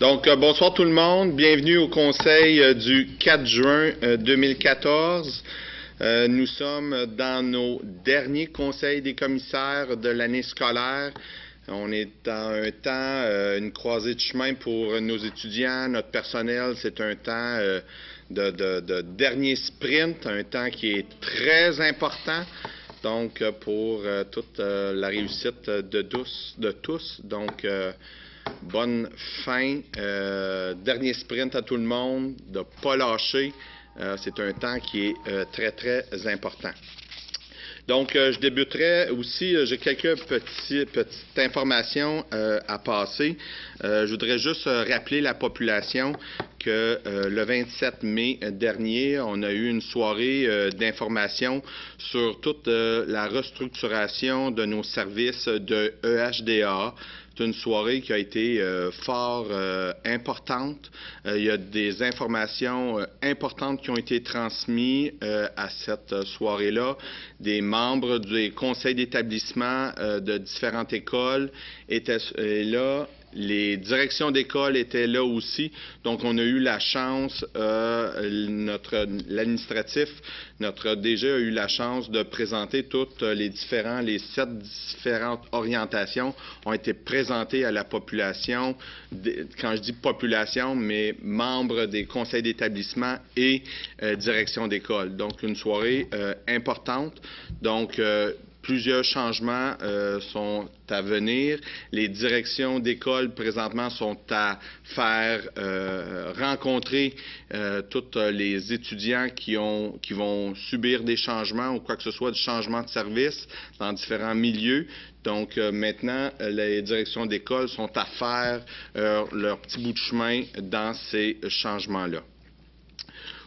Bonsoir tout le monde. Bienvenue au conseil du 4 juin 2014. Nous sommes dans nos derniers conseils des commissaires de l'année scolaire. On est dans un temps, une croisée de chemin pour nos étudiants, notre personnel. C'est un temps de dernier sprint, un temps qui est très important. Donc, pour toute la réussite de tous. Donc, bonne fin. Dernier sprint à tout le monde, de ne pas lâcher. C'est un temps qui est très, très important. Donc, je débuterai aussi, j'ai quelques petites informations à passer. Je voudrais juste rappeler la population que le 27 mai dernier, on a eu une soirée d'information sur toute la restructuration de nos services de EHDA. C'est une soirée qui a été fort importante. Il y a des informations importantes qui ont été transmises à cette soirée-là. Des membres des conseils d'établissement de différentes écoles étaient là. Les directions d'école étaient là aussi. Donc, on a eu la chance, l'administratif, notre DG a eu la chance de présenter toutes les 7 différentes orientations ont été présentées à la population. Quand je dis population, mais membres des conseils d'établissement et direction d'école. Donc, une soirée importante. Donc, plusieurs changements sont à venir. Les directions d'école, présentement, sont à faire rencontrer tous les étudiants qui vont subir des changements ou quoi que ce soit, des changements de service dans différents milieux. Donc, maintenant, les directions d'école sont à faire leur petit bout de chemin dans ces changements-là.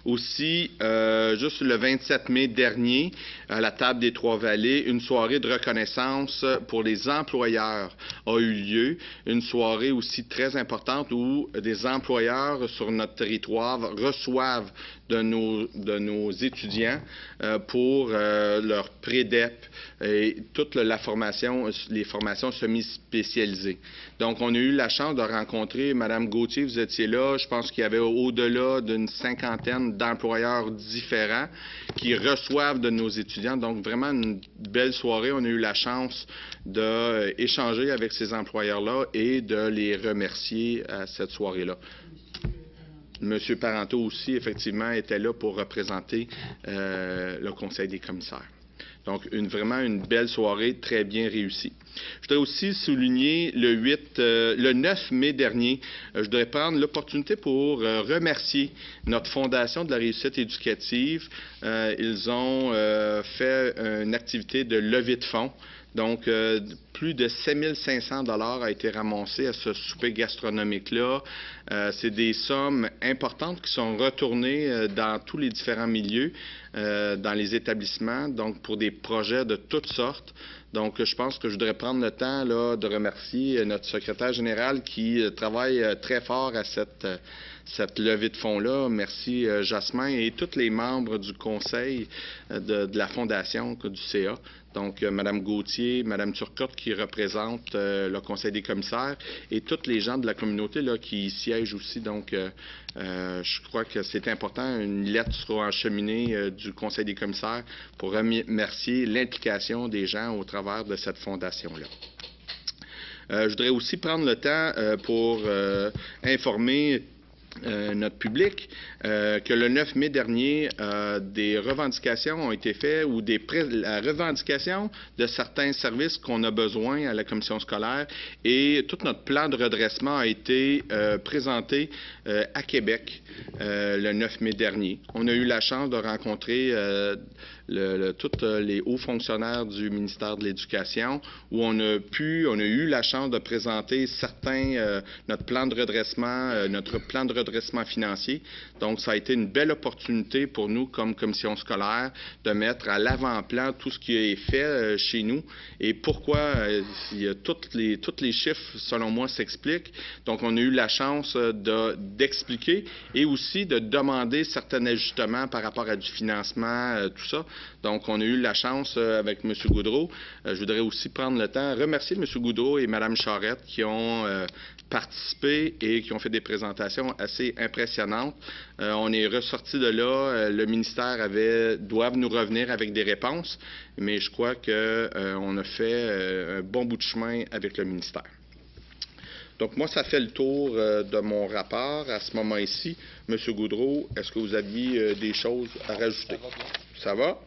Aussi, juste le 27 mai dernier, à la table des Trois-Vallées, une soirée de reconnaissance pour les employeurs a eu lieu. Une soirée aussi très importante où des employeurs sur notre territoire reçoivent de nos étudiants pour leur pré-DEP et toute la formation, les formations semi-spécialisées. Donc, on a eu la chance de rencontrer Mme Gauthier, vous étiez là, je pense qu'il y avait au-delà d'une cinquantaine d'employeurs différents qui reçoivent de nos étudiants. Donc, vraiment une belle soirée. On a eu la chance d'échanger avec ces employeurs-là et de les remercier à cette soirée-là. Monsieur Parenteau aussi, effectivement, était là pour représenter le Conseil des commissaires. Donc, vraiment une belle soirée, très bien réussie. Je voudrais aussi souligner le 9 mai dernier, je voudrais prendre l'opportunité pour remercier notre Fondation de la réussite éducative. Ils ont fait une activité de levée de fonds. Donc, plus de 7 500 $ a été ramassé à ce souper gastronomique-là. C'est des sommes importantes qui sont retournées dans tous les différents milieux, dans les établissements, donc pour des projets de toutes sortes. Donc, je pense que je voudrais prendre le temps là, de remercier notre secrétaire général qui travaille très fort à cette levée de fonds-là. Merci Jasmin et tous les membres du conseil de la fondation du CA. Donc, Mme Gauthier, Mme Turcotte qui représente le conseil des commissaires et tous les gens de la communauté là, qui y siègent aussi. Donc, je crois que c'est important. Une lettre sera acheminée du conseil des commissaires pour remercier l'implication des gens au travers de cette fondation-là. Je voudrais aussi prendre le temps pour informer notre public, que le 9 mai dernier, des revendications ont été faites ou la revendication de certains services qu'on a besoin à la commission scolaire et tout notre plan de redressement a été présenté à Québec le 9 mai dernier. On a eu la chance de rencontrer tous les hauts fonctionnaires du ministère de l'Éducation où on a eu la chance de présenter notre plan de redressement, notre plan de redressement financier. Donc, ça a été une belle opportunité pour nous, comme commission scolaire, de mettre à l'avant-plan tout ce qui est fait chez nous et pourquoi tous les chiffres, selon moi, s'expliquent. Donc, on a eu la chance d'expliquer et aussi de demander certains ajustements par rapport à du financement, tout ça. Donc, on a eu la chance avec M. Goudreau. Je voudrais aussi prendre le temps de remercier M. Goudreau et Mme Charette qui ont participé et qui ont fait des présentations assez impressionnantes. On est ressorti de là. Le ministère doivent nous revenir avec des réponses, mais je crois qu'on a fait un bon bout de chemin avec le ministère. Donc, moi, ça fait le tour de mon rapport à ce moment-ci. M. Goudreau, est-ce que vous aviez des choses à rajouter? Ça va?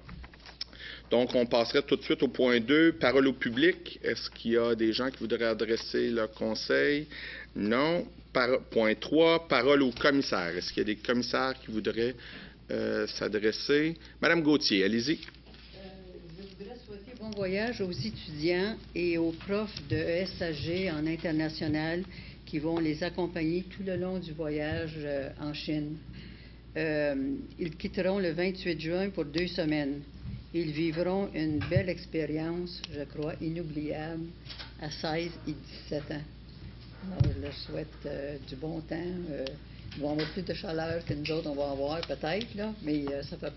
Donc, on passerait tout de suite au point 2, parole au public. Est-ce qu'il y a des gens qui voudraient adresser leur conseil? Non. Point 3, parole au commissaire. Est-ce qu'il y a des commissaires qui voudraient s'adresser? Madame Gauthier, allez-y. Je voudrais souhaiter bon voyage aux étudiants et aux profs de ESAG en international qui vont les accompagner tout le long du voyage en Chine. Ils quitteront le 28 juin pour 2 semaines. Ils vivront une belle expérience, je crois, inoubliable, à 16 et 17 ans. Alors, je leur souhaite du bon temps. Ils vont avoir plus de chaleur que nous autres, on va avoir peut-être, là, mais ça fait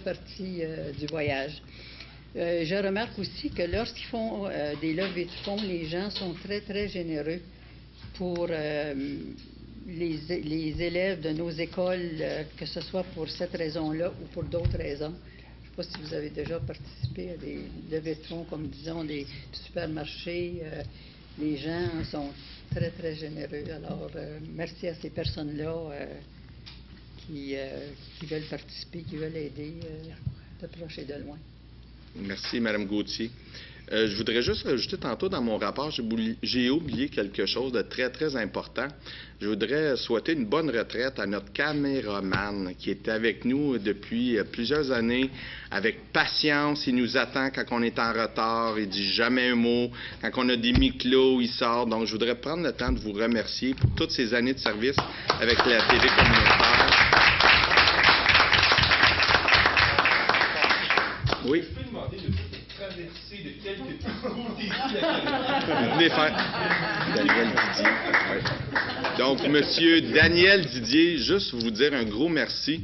partie du voyage. Je remarque aussi que lorsqu'ils font des levées de fonds, les gens sont très, très généreux pour les élèves de nos écoles, que ce soit pour cette raison-là ou pour d'autres raisons. Je ne sais pas si vous avez déjà participé à des levées de fonds, comme disons des supermarchés. Les gens sont très, très généreux. Alors, merci à ces personnes-là qui veulent participer, qui veulent aider de proche et de loin. Merci, Mme Gauthier. Je voudrais juste rajouter tantôt dans mon rapport, j'ai oublié quelque chose de très, très important. Je voudrais souhaiter une bonne retraite à notre caméraman qui est avec nous depuis plusieurs années, avec patience. Il nous attend quand on est en retard, il dit jamais un mot. Quand on a des mi-clos, il sort. Donc, je voudrais prendre le temps de vous remercier pour toutes ces années de service avec la TV communautaire. Oui. Je peux demander de traverser de quelques petits défis Vous venez faire Daniel Didier. Ouais. Donc, Monsieur Daniel Didier, juste vous dire un gros merci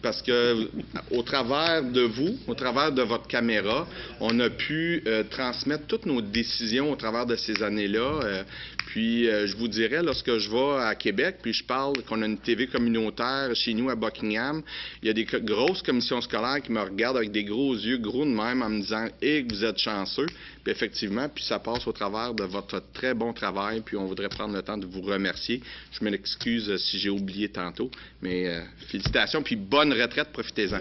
parce que au travers de vous, au travers de votre caméra, on a pu transmettre toutes nos décisions au travers de ces années-là. Puis, je vous dirais, lorsque je vais à Québec, puis je parle qu'on a une TV communautaire chez nous à Buckingham, il y a des grosses commissions scolaires qui me regardent avec des gros yeux, gros de même, en me disant « Eh, que vous êtes chanceux ». Puis effectivement, puis ça passe au travers de votre très bon travail, puis on voudrait prendre le temps de vous remercier. Je m'excuse si j'ai oublié tantôt, mais félicitations, puis bonne retraite, profitez-en.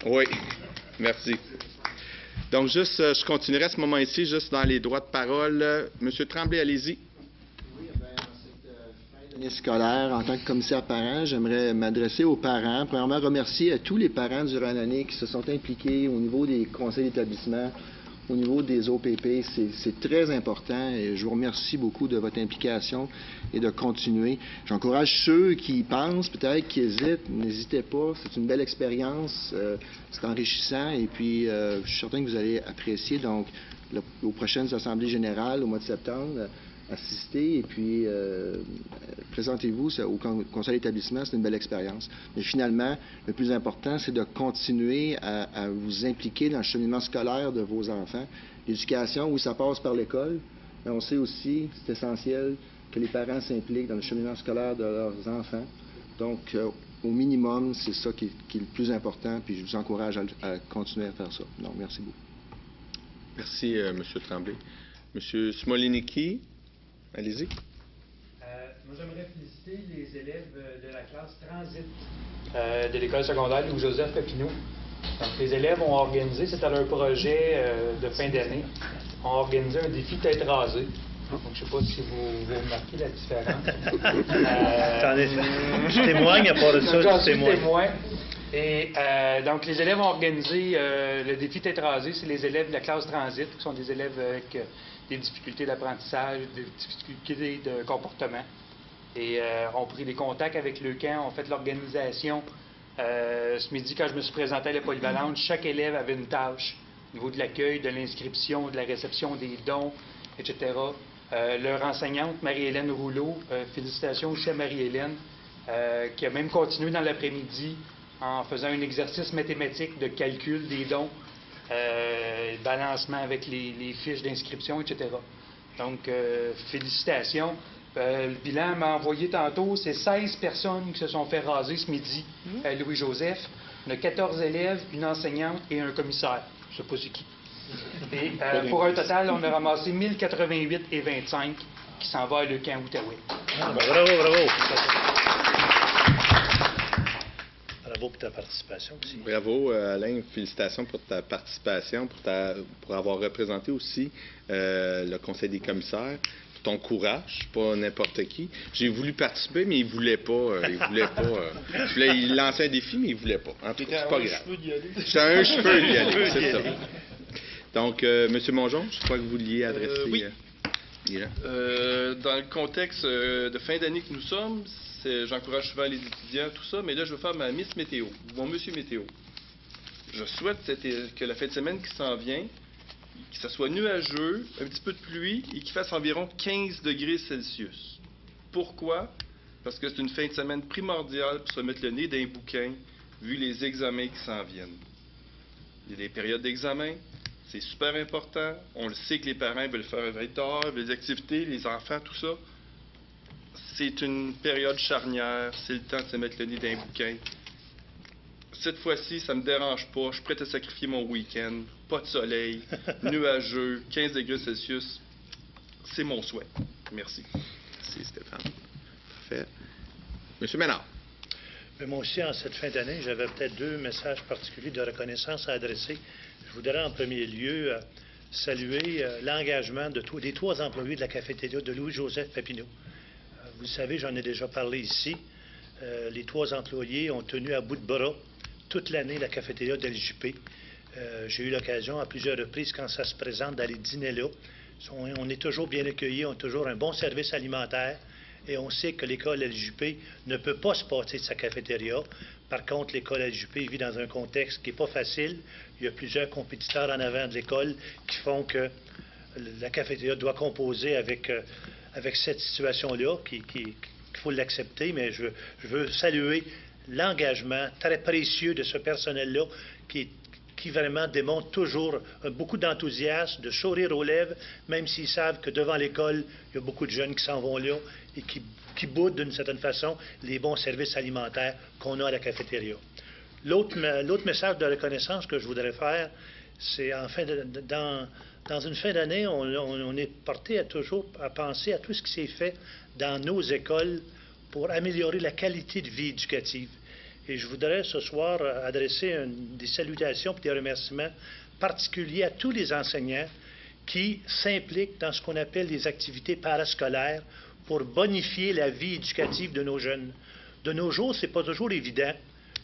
Oui, merci. Donc, juste, je continuerai à ce moment-ci, juste dans les droits de parole. Monsieur Tremblay, allez-y. Oui, bien, dans cette fin d'année scolaire, en tant que commissaire parent, j'aimerais m'adresser aux parents. Premièrement, remercier à tous les parents durant l'année qui se sont impliqués au niveau des conseils d'établissement, au niveau des OPP. C'est très important et je vous remercie beaucoup de votre implication et de continuer. J'encourage ceux qui pensent, peut-être, qui hésitent, n'hésitez pas. C'est une belle expérience, c'est enrichissant et puis je suis certain que vous allez apprécier. Donc, aux prochaines assemblées générales au mois de septembre, assistez et puis présentez-vous au conseil d'établissement. C'est une belle expérience. Mais finalement, le plus important, c'est de continuer à vous impliquer dans le cheminement scolaire de vos enfants. L'éducation, oui, ça passe par l'école, mais on sait aussi, c'est essentiel, que les parents s'impliquent dans le cheminement scolaire de leurs enfants. Donc, au minimum, c'est ça qui est le plus important, puis je vous encourage à continuer à faire ça. Donc, merci beaucoup. Merci, M. Tremblay. M. Smoliniki, allez-y. Moi, j'aimerais féliciter les élèves de la classe Transit de l'école secondaire Louis-Joseph Papineau. Donc, les élèves ont organisé, c'était leur projet de fin d'année, ont organisé un défi tête rasée. Donc, je ne sais pas si vous remarquez la différence. Attendez, je témoigne à part de ça, je témoigne. Et donc, les élèves ont organisé le défi tête rasée. C'est les élèves de la classe Transit, qui sont des élèves avec des difficultés d'apprentissage, des difficultés de comportement. Et ont pris des contacts avec le camp, ont fait l'organisation. Ce midi, quand je me suis présenté à la polyvalente, chaque élève avait une tâche au niveau de l'accueil, de l'inscription, de la réception des dons, etc. Leur enseignante, Marie-Hélène Rouleau, félicitations aussi à Marie-Hélène, qui a même continué dans l'après-midi en faisant un exercice mathématique de calcul des dons, balancement avec les fiches d'inscription, etc. Donc, félicitations. Le bilan m'a envoyé tantôt, c'est 16 personnes qui se sont fait raser ce midi à Louis-Joseph. On a 14 élèves, une enseignante et un commissaire. Je ne sais pas c'est qui. Et pour un total, on a ramassé 1088,25 qui s'en va à le camp Outaouais. Ah, ben bravo, bravo. Bravo pour ta participation aussi. Bravo, Alain. Félicitations pour ta participation, pour avoir représenté aussi le Conseil des commissaires. Ton courage, pas n'importe qui. J'ai voulu participer, mais il ne voulait pas. Il lançait un défi, mais il ne voulait pas. En tout cas, c'est pas grave. J'étais un cheveu d'y aller, c'est ça. Donc, M. Mongeon, je crois que vous vouliez adresser... Oui. Dans le contexte de fin d'année que nous sommes, j'encourage souvent les étudiants, tout ça, mais là, je veux faire ma Miss Météo, mon Monsieur Météo. Je souhaite que la fin de semaine qui s'en vient, que ça soit nuageux, un petit peu de pluie et qu'il fasse environ 15 degrés Celsius. Pourquoi? Parce que c'est une fin de semaine primordiale pour se mettre le nez dans les bouquins, vu les examens qui s'en viennent. Il y a des périodes d'examen, c'est super important. On le sait que les parents veulent faire 20 heures, les activités, les enfants, tout ça. C'est une période charnière, c'est le temps de se mettre le nez dans les bouquins. Cette fois-ci, ça ne me dérange pas. Je suis prêt à sacrifier mon week-end. Pas de soleil, nuageux, 15 degrés Celsius. C'est mon souhait. Merci. Merci, Stéphane. Parfait. Monsieur Ménard. Mais moi aussi, en cette fin d'année, j'avais peut-être 2 messages particuliers de reconnaissance à adresser. Je voudrais en premier lieu saluer l'engagement des 3 employés de la cafétéria de Louis-Joseph Papineau. Vous le savez, j'en ai déjà parlé ici. Les 3 employés ont tenu à bout de bras toute l'année la cafétéria de l'JP. J'ai eu l'occasion à plusieurs reprises, quand ça se présente, d'aller dîner là. On est toujours bien accueillis, on a toujours un bon service alimentaire et on sait que l'école LJP ne peut pas se passer de sa cafétéria. Par contre, l'école LJP vit dans un contexte qui n'est pas facile. Il y a plusieurs compétiteurs en avant de l'école qui font que la cafétéria doit composer avec cette situation-là, qu'il faut l'accepter, mais je veux saluer l'engagement très précieux de ce personnel-là qui vraiment démontre toujours beaucoup d'enthousiasme, de sourire aux lèvres, même s'ils savent que devant l'école, il y a beaucoup de jeunes qui s'en vont là et qui boudent d'une certaine façon les bons services alimentaires qu'on a à la cafétéria. L'autre message de reconnaissance que je voudrais faire, c'est dans une fin d'année, on est porté à penser à tout ce qui s'est fait dans nos écoles pour améliorer la qualité de vie éducative. Et je voudrais ce soir adresser des salutations et des remerciements particuliers à tous les enseignants qui s'impliquent dans ce qu'on appelle les activités parascolaires pour bonifier la vie éducative de nos jeunes. De nos jours, ce n'est pas toujours évident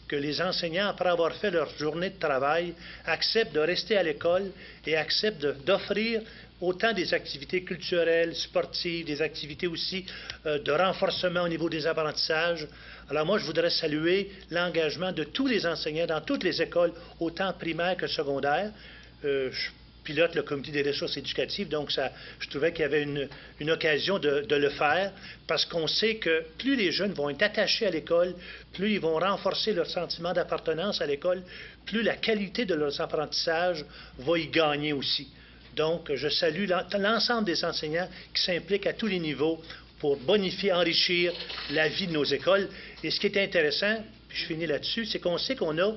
que les enseignants, après avoir fait leur journée de travail, acceptent de rester à l'école et acceptent d'offrir autant des activités culturelles, sportives, des activités aussi de renforcement au niveau des apprentissages. Alors moi, je voudrais saluer l'engagement de tous les enseignants dans toutes les écoles, autant primaires que secondaires. Je pilote le comité des ressources éducatives, donc je trouvais qu'il y avait une occasion de le faire, parce qu'on sait que plus les jeunes vont être attachés à l'école, plus ils vont renforcer leur sentiment d'appartenance à l'école, plus la qualité de leurs apprentissages va y gagner aussi. Donc, je salue l'ensemble des enseignants qui s'impliquent à tous les niveaux pour bonifier, enrichir la vie de nos écoles. Et ce qui est intéressant, puis je finis là-dessus, c'est qu'on sait qu'on a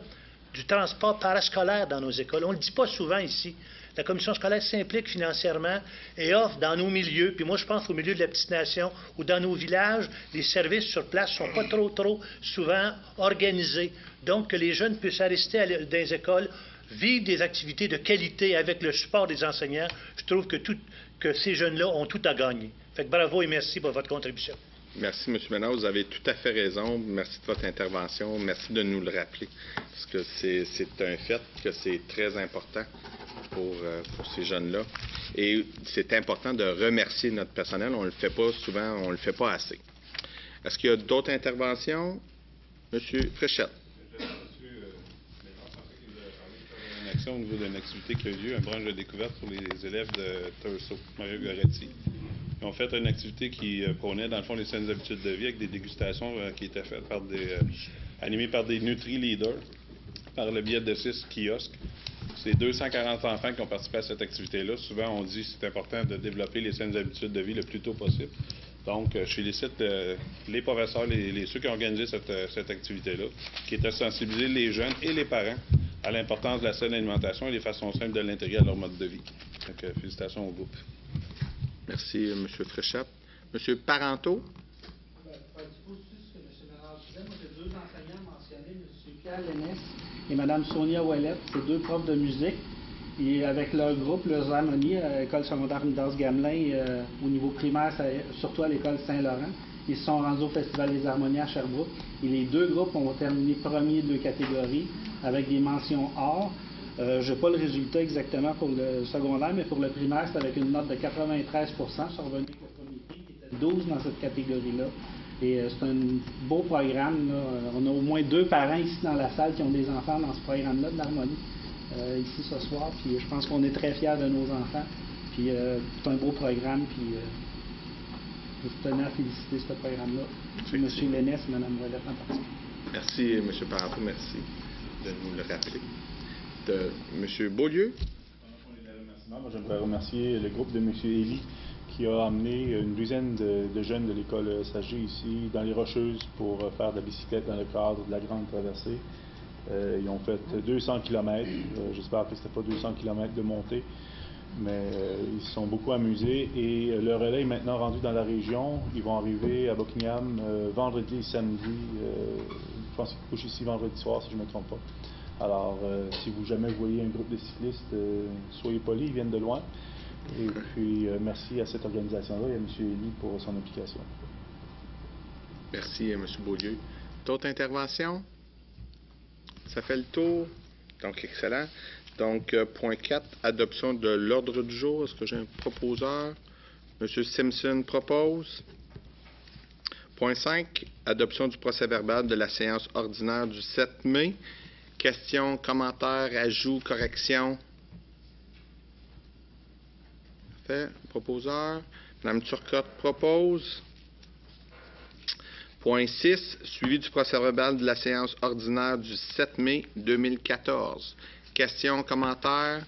du transport parascolaire dans nos écoles. On ne le dit pas souvent ici. La commission scolaire s'implique financièrement et offre dans nos milieux, puis moi je pense au milieu de la petite nation ou dans nos villages, les services sur place ne sont pas trop souvent organisés. Donc, que les jeunes puissent rester dans les écoles, vivre des activités de qualité avec le support des enseignants, je trouve que ces jeunes-là ont tout à gagner. Fait que bravo et merci pour votre contribution. Merci, M. Ménard. Vous avez tout à fait raison. Merci de votre intervention. Merci de nous le rappeler. Parce que c'est un fait que c'est très important pour ces jeunes-là. Et c'est important de remercier notre personnel. On ne le fait pas souvent, on ne le fait pas assez. Est-ce qu'il y a d'autres interventions? Monsieur Fréchette. Une action au niveau d'une activité qui a eu lieu, un branche de découverte pour les élèves de Turso, Mario Goretti. Ils ont fait une activité qui prônait, dans le fond, les saines habitudes de vie avec des dégustations qui étaient faites animées par des Nutri-Leaders, par le biais de 6 kiosques. C'est 240 enfants qui ont participé à cette activité-là. Souvent, on dit que c'est important de développer les saines habitudes de vie le plus tôt possible. Donc, je félicite les professeurs, ceux qui ont organisé cette activité-là, qui étaient sensibiliser les jeunes et les parents à l'importance de la saine alimentation et les façons simples de l'intégrer à leur mode de vie. Donc, félicitations au groupe. Merci, M. Fréchette. M. Parenteau. Pour être positif sur ce que M. Ménard disait, moi, j'ai deux enseignants mentionnés, M. Pierre Lénès et Mme Sonia Ouellette. C'est deux profs de musique. Et avec leur groupe, leurs harmonies, à l'école secondaire Midas Gamelin, au niveau primaire, surtout à l'école Saint-Laurent, ils se sont rendus au Festival des harmonies à Sherbrooke. Et les deux groupes ont terminé premier de leur catégorie avec des mentions or. Je n'ai pas le résultat exactement pour le secondaire, mais pour le primaire, c'est avec une note de 93 % sur revenu avec le premier prix, qui était 12 dans cette catégorie-là. Et c'est un beau programme, là. On a au moins 2 parents ici dans la salle qui ont des enfants dans ce programme-là de l'harmonie, ici ce soir. Puis je pense qu'on est très fiers de nos enfants. Puis c'est un beau programme. Puis je tenais à féliciter ce programme-là. M. Lénès et Mme Ouellette en particulier. Merci, M. Parenteau. Merci de nous le rappeler. M. Beaulieu. Moi, j'aimerais remercier le groupe de M. Elie qui a amené une douzaine de jeunes de l'école SAG ici dans les Rocheuses pour faire de la bicyclette dans le cadre de la grande traversée. Ils ont fait 200 km. J'espère que ce n'était pas 200 km de montée, mais ils se sont beaucoup amusés. Et le relais est maintenant rendu dans la région. Ils vont arriver à Buckingham vendredi et samedi. Je pense qu'ils couchent ici vendredi soir, si je ne me trompe pas. Alors, si jamais vous voyez un groupe de cyclistes, soyez polis, ils viennent de loin. Et puis, merci à cette organisation-là et à M. Elie pour son implication. Merci, M. Beaulieu. D'autres interventions? Ça fait le tour. Donc, excellent. Donc, point 4, adoption de l'ordre du jour. Est-ce que j'ai un proposeur? M. Simpson propose. Point 5, adoption du procès-verbal de la séance ordinaire du 7 mai. Questions, commentaires, ajouts, corrections? Parfait. Proposeur. Mme Turcotte propose. Point 6, suivi du procès-verbal de la séance ordinaire du 7 mai 2014. Questions, commentaires?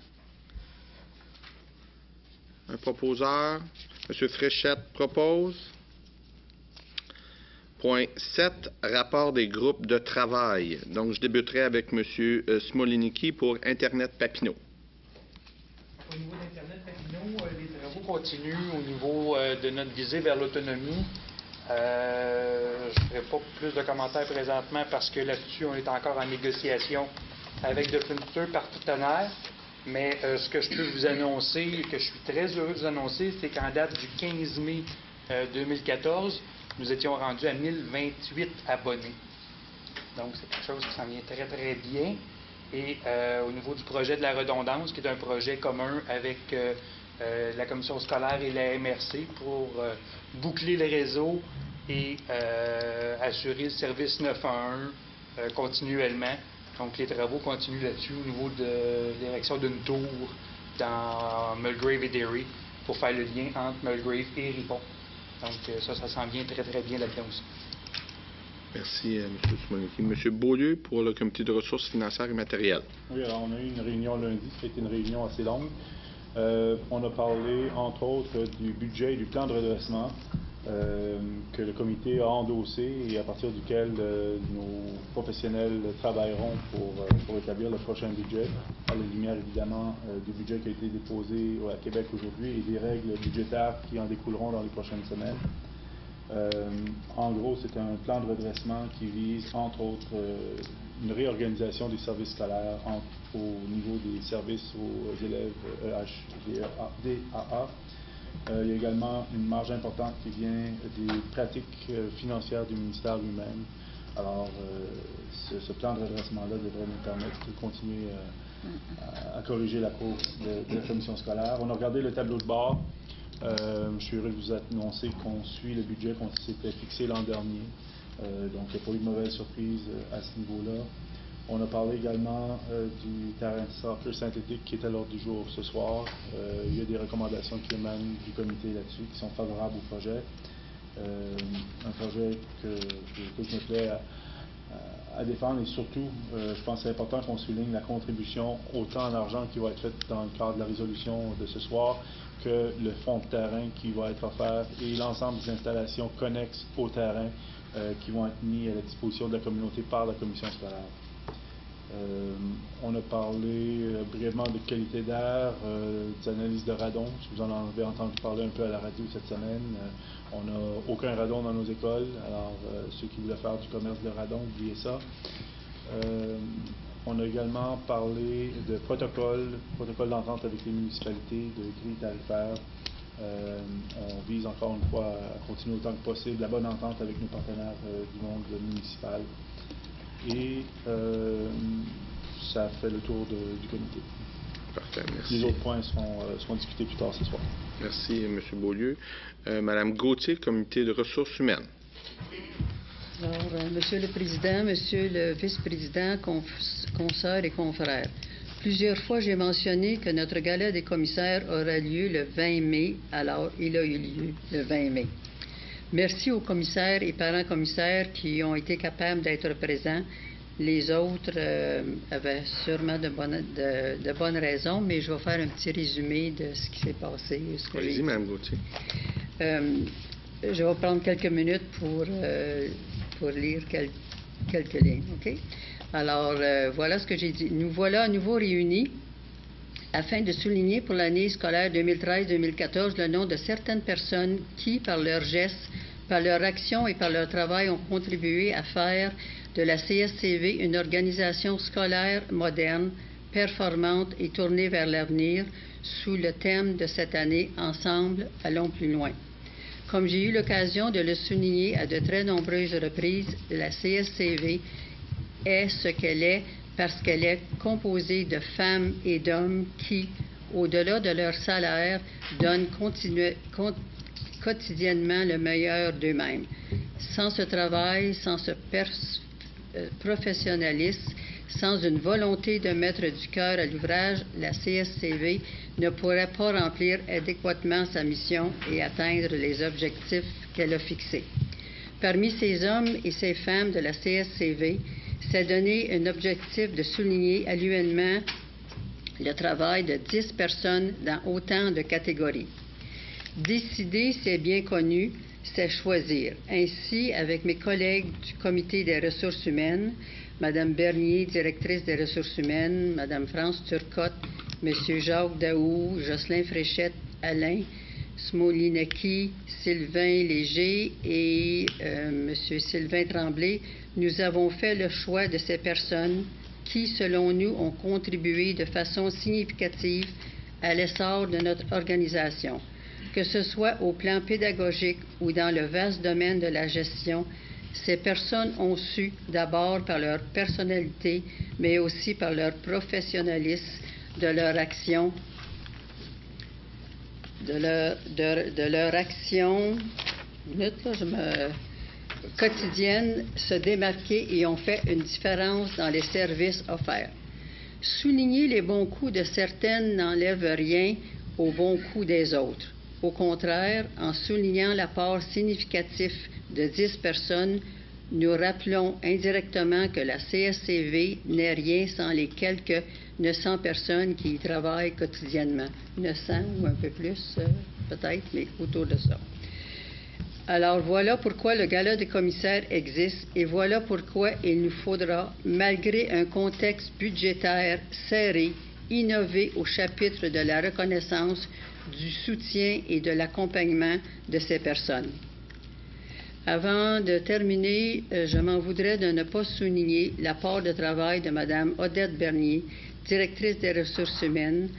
Un proposeur. M. Fréchette propose. Point 7, rapport des groupes de travail. Donc, je débuterai avec M. Smoliniki pour Internet Papineau. Au niveau d'Internet Papineau, les travaux continuent au niveau de notre visée vers l'autonomie. Je ne ferai pas plus de commentaires présentement parce que là-dessus, on est encore en négociation avec de futurs partenaires. Mais ce que je peux vous annoncer, que je suis très heureux de vous annoncer, c'est qu'en date du 15 mai 2014, nous étions rendus à 1028 abonnés. Donc, c'est quelque chose qui s'en vient très, très bien. Et au niveau du projet de la redondance, qui est un projet commun avec la commission scolaire et la MRC pour boucler le réseau et assurer le service 911 continuellement. Donc, les travaux continuent là-dessus au niveau de l'érection d'une tour dans Mulgrave et Derry pour faire le lien entre Mulgrave et Ripon. Donc, ça s'en vient très, très bien là-dedans aussi. Merci, M. Smoliniki. M. Beaulieu pour le comité de ressources financières et matérielles. Oui, alors on a eu une réunion lundi, ça a été une réunion assez longue. On a parlé, entre autres, du budget et du plan de redressement que le comité a endossé et à partir duquel nos professionnels travailleront pour établir le prochain budget, à la lumière évidemment du budget qui a été déposé à Québec aujourd'hui et des règles budgétaires qui en découleront dans les prochaines semaines. En gros, c'est un plan de redressement qui vise, entre autres, une réorganisation des services scolaires au niveau des services aux élèves DAA. Il y a également une marge importante qui vient des pratiques financières du ministère lui-même. Alors, ce plan de redressement-là devrait nous permettre de continuer à corriger la course de la commission scolaire. On a regardé le tableau de bord. Je suis heureux de vous annoncer qu'on suit le budget qu'on s'était fixé l'an dernier. Donc, il n'y a pas eu de mauvaise surprise à ce niveau-là. On a parlé également du terrain de soccer synthétique qui est à l'ordre du jour ce soir. Il y a des recommandations qui émanent du comité là-dessus qui sont favorables au projet. Un projet que je me plais à défendre et surtout, je pense que c'est important qu'on souligne la contribution autant en argent qui va être faite dans le cadre de la résolution de ce soir que le fonds de terrain qui va être offert et l'ensemble des installations connexes au terrain qui vont être mis à la disposition de la communauté par la commission scolaire. On a parlé brièvement de qualité d'air, des analyses de radon. Si vous en avez entendu parler un peu à la radio cette semaine, on n'a aucun radon dans nos écoles. Alors, ceux qui voulaient faire du commerce de radon, oubliez ça. On a également parlé de protocole d'entente avec les municipalités, de grilles tarifaires. On vise encore une fois à continuer autant que possible la bonne entente avec nos partenaires du monde municipal. Et ça fait le tour du comité. Parfait, merci. Les autres points seront discutés plus tard ce soir. Merci, M. Beaulieu. Madame Gauthier, comité de ressources humaines. Alors, Monsieur le Président, Monsieur le Vice-président, consoeurs et confrères, plusieurs fois j'ai mentionné que notre gala des commissaires aura lieu le 20 mai, alors il a eu lieu le 20 mai. Merci aux commissaires et parents commissaires qui ont été capables d'être présents. Les autres avaient sûrement de bonnes raisons, mais je vais faire un petit résumé de ce qui s'est passé. Allez-y, Mme Gauthier. Je vais prendre quelques minutes pour lire quelques lignes. OK? Alors, voilà ce que j'ai dit. Nous voilà à nouveau réunis afin de souligner pour l'année scolaire 2013-2014 le nom de certaines personnes qui, par leurs gestes, par leur action et par leur travail, ont contribué à faire de la CSCV une organisation scolaire moderne, performante et tournée vers l'avenir sous le thème de cette année « Ensemble, allons plus loin ». Comme j'ai eu l'occasion de le souligner à de très nombreuses reprises, la CSCV est ce qu'elle est parce qu'elle est composée de femmes et d'hommes qui, au-delà de leur salaire, donnent quotidiennement le meilleur d'eux-mêmes. Sans ce travail, sans ce professionnalisme, sans une volonté de mettre du cœur à l'ouvrage, la CSCV ne pourrait pas remplir adéquatement sa mission et atteindre les objectifs qu'elle a fixés. Parmi ces hommes et ces femmes de la CSCV, s'est donné un objectif de souligner annuellement le travail de 10 personnes dans autant de catégories. Décider, c'est bien connu, c'est choisir. Ainsi, avec mes collègues du Comité des ressources humaines, Mme Bernier, directrice des ressources humaines, Mme France Turcotte, M. Jacques Daou, Jocelyn Fréchette, Alain Smolinaki, Sylvain Léger et M. Sylvain Tremblay, nous avons fait le choix de ces personnes qui, selon nous, ont contribué de façon significative à l'essor de notre organisation. Que ce soit au plan pédagogique ou dans le vaste domaine de la gestion, ces personnes ont su, d'abord par leur personnalité, mais aussi par leur professionnalisme, de leur action, quotidienne, se démarquer et ont fait une différence dans les services offerts. Souligner les bons coups de certaines n'enlève rien aux bons coups des autres. Au contraire, en soulignant l'apport significatif de 10 personnes, nous rappelons indirectement que la CSCV n'est rien sans les quelques 900 personnes qui y travaillent quotidiennement. 900 ou un peu plus, peut-être, mais autour de ça. Alors voilà pourquoi le gala des commissaires existe et voilà pourquoi il nous faudra, malgré un contexte budgétaire serré, innover au chapitre de la reconnaissance, du soutien et de l'accompagnement de ces personnes. Avant de terminer, je m'en voudrais de ne pas souligner l'apport de travail de Mme Odette Bernier, directrice des ressources humaines,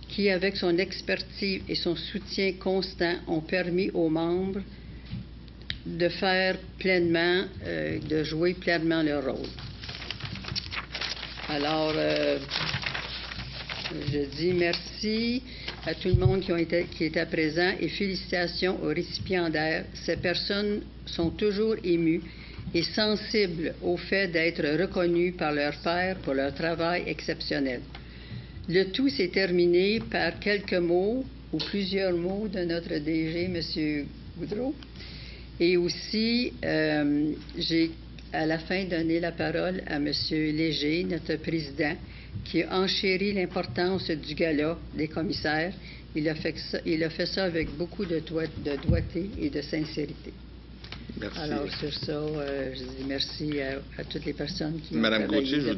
qui, avec son expertise et son soutien constant, ont permis aux membres de faire pleinement, de jouer pleinement leur rôle. Alors, je dis merci à tout le monde qui était présent et félicitations aux récipiendaires. Ces personnes sont toujours émues et sensibles au fait d'être reconnues par leurs pairs pour leur travail exceptionnel. Le tout s'est terminé par quelques mots ou plusieurs mots de notre DG, M. Goudreau. Et aussi, j'ai à la fin donné la parole à M. Léger, notre président, qui a enchéri l'importance du gala des commissaires. Il a fait ça avec beaucoup de doigté et de sincérité. Merci. Alors, sur ça, je dis merci à toutes les personnes qui Madame ont travaillé. Gauthier,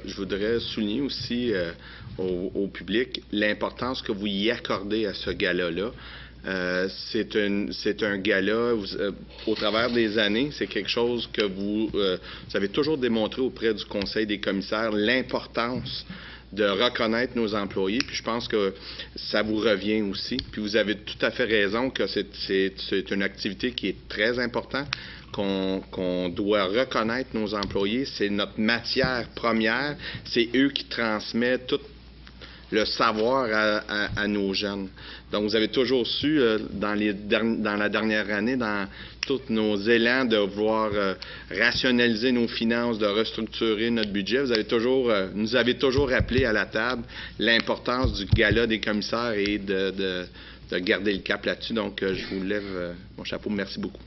je voudrais souligner aussi au public l'importance que vous y accordez à ce gala-là. C'est un gala, au travers des années, c'est quelque chose que vous avez toujours démontré auprès du Conseil des commissaires, l'importance de reconnaître nos employés, puis je pense que ça vous revient aussi. Puis vous avez tout à fait raison que c'est une activité qui est très importante, qu'on doit reconnaître nos employés. C'est notre matière première, c'est eux qui transmettent tout le savoir à nos jeunes. Donc, vous avez toujours su, dans la dernière année, dans tous nos élans de vouloir rationaliser nos finances, de restructurer notre budget, nous avez toujours rappelé à la table l'importance du gala des commissaires et de garder le cap là-dessus. Donc, je vous lève mon chapeau. Merci beaucoup.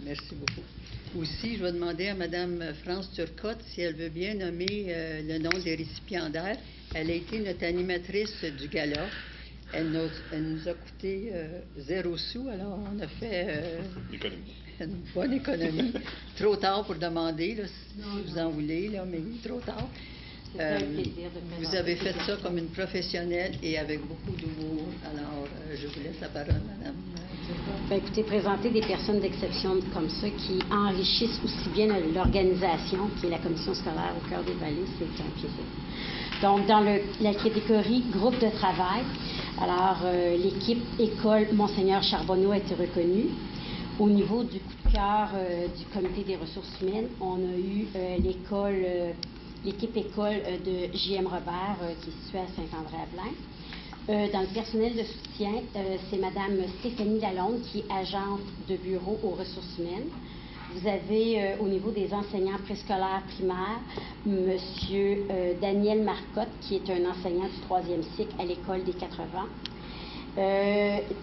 Merci beaucoup. Aussi, je vais demander à Mme France Turcotte si elle veut bien nommer le nom des récipiendaires. Elle a été notre animatrice du gala. Elle nous a coûté 0 sous, alors on a fait une bonne économie. Trop tard pour demander, là, si vous en voulez, là, mais trop tard. Vous avez fait ça comme une professionnelle et avec beaucoup d'humour. Alors, je vous laisse la parole, Madame. Bien, écoutez, présenter des personnes d'exception comme ça qui enrichissent aussi bien l'organisation, qui est la commission scolaire au cœur des vallées, c'est un plaisir. Donc, dans la catégorie groupe de travail, alors l'équipe école Monseigneur Charbonneau a été reconnue. Au niveau du coup de cœur du comité des ressources humaines, on a eu l'équipe école de J.M. Robert qui est située à Saint-André-à-Blain. Dans le personnel de soutien, c'est Mme Stéphanie Lalonde qui est agente de bureau aux ressources humaines. Vous avez au niveau des enseignants préscolaires primaires, M. Daniel Marcotte, qui est un enseignant du 3e cycle à l'école des 80.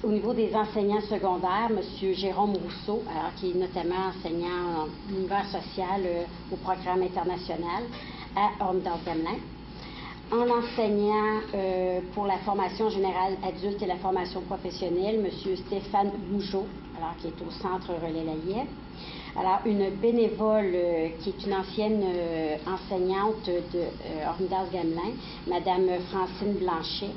Au niveau des enseignants secondaires, M. Jérôme Rousseau, qui est notamment enseignant en univers social au programme international à Orme-dans-Gamelin. En enseignant pour la formation générale adulte et la formation professionnelle, M. Stéphane Bougeot, qui est au Centre Relais Lalliet. Alors, une bénévole qui est une ancienne enseignante de Orme-dans-Gamelin, Mme Francine Blanchet.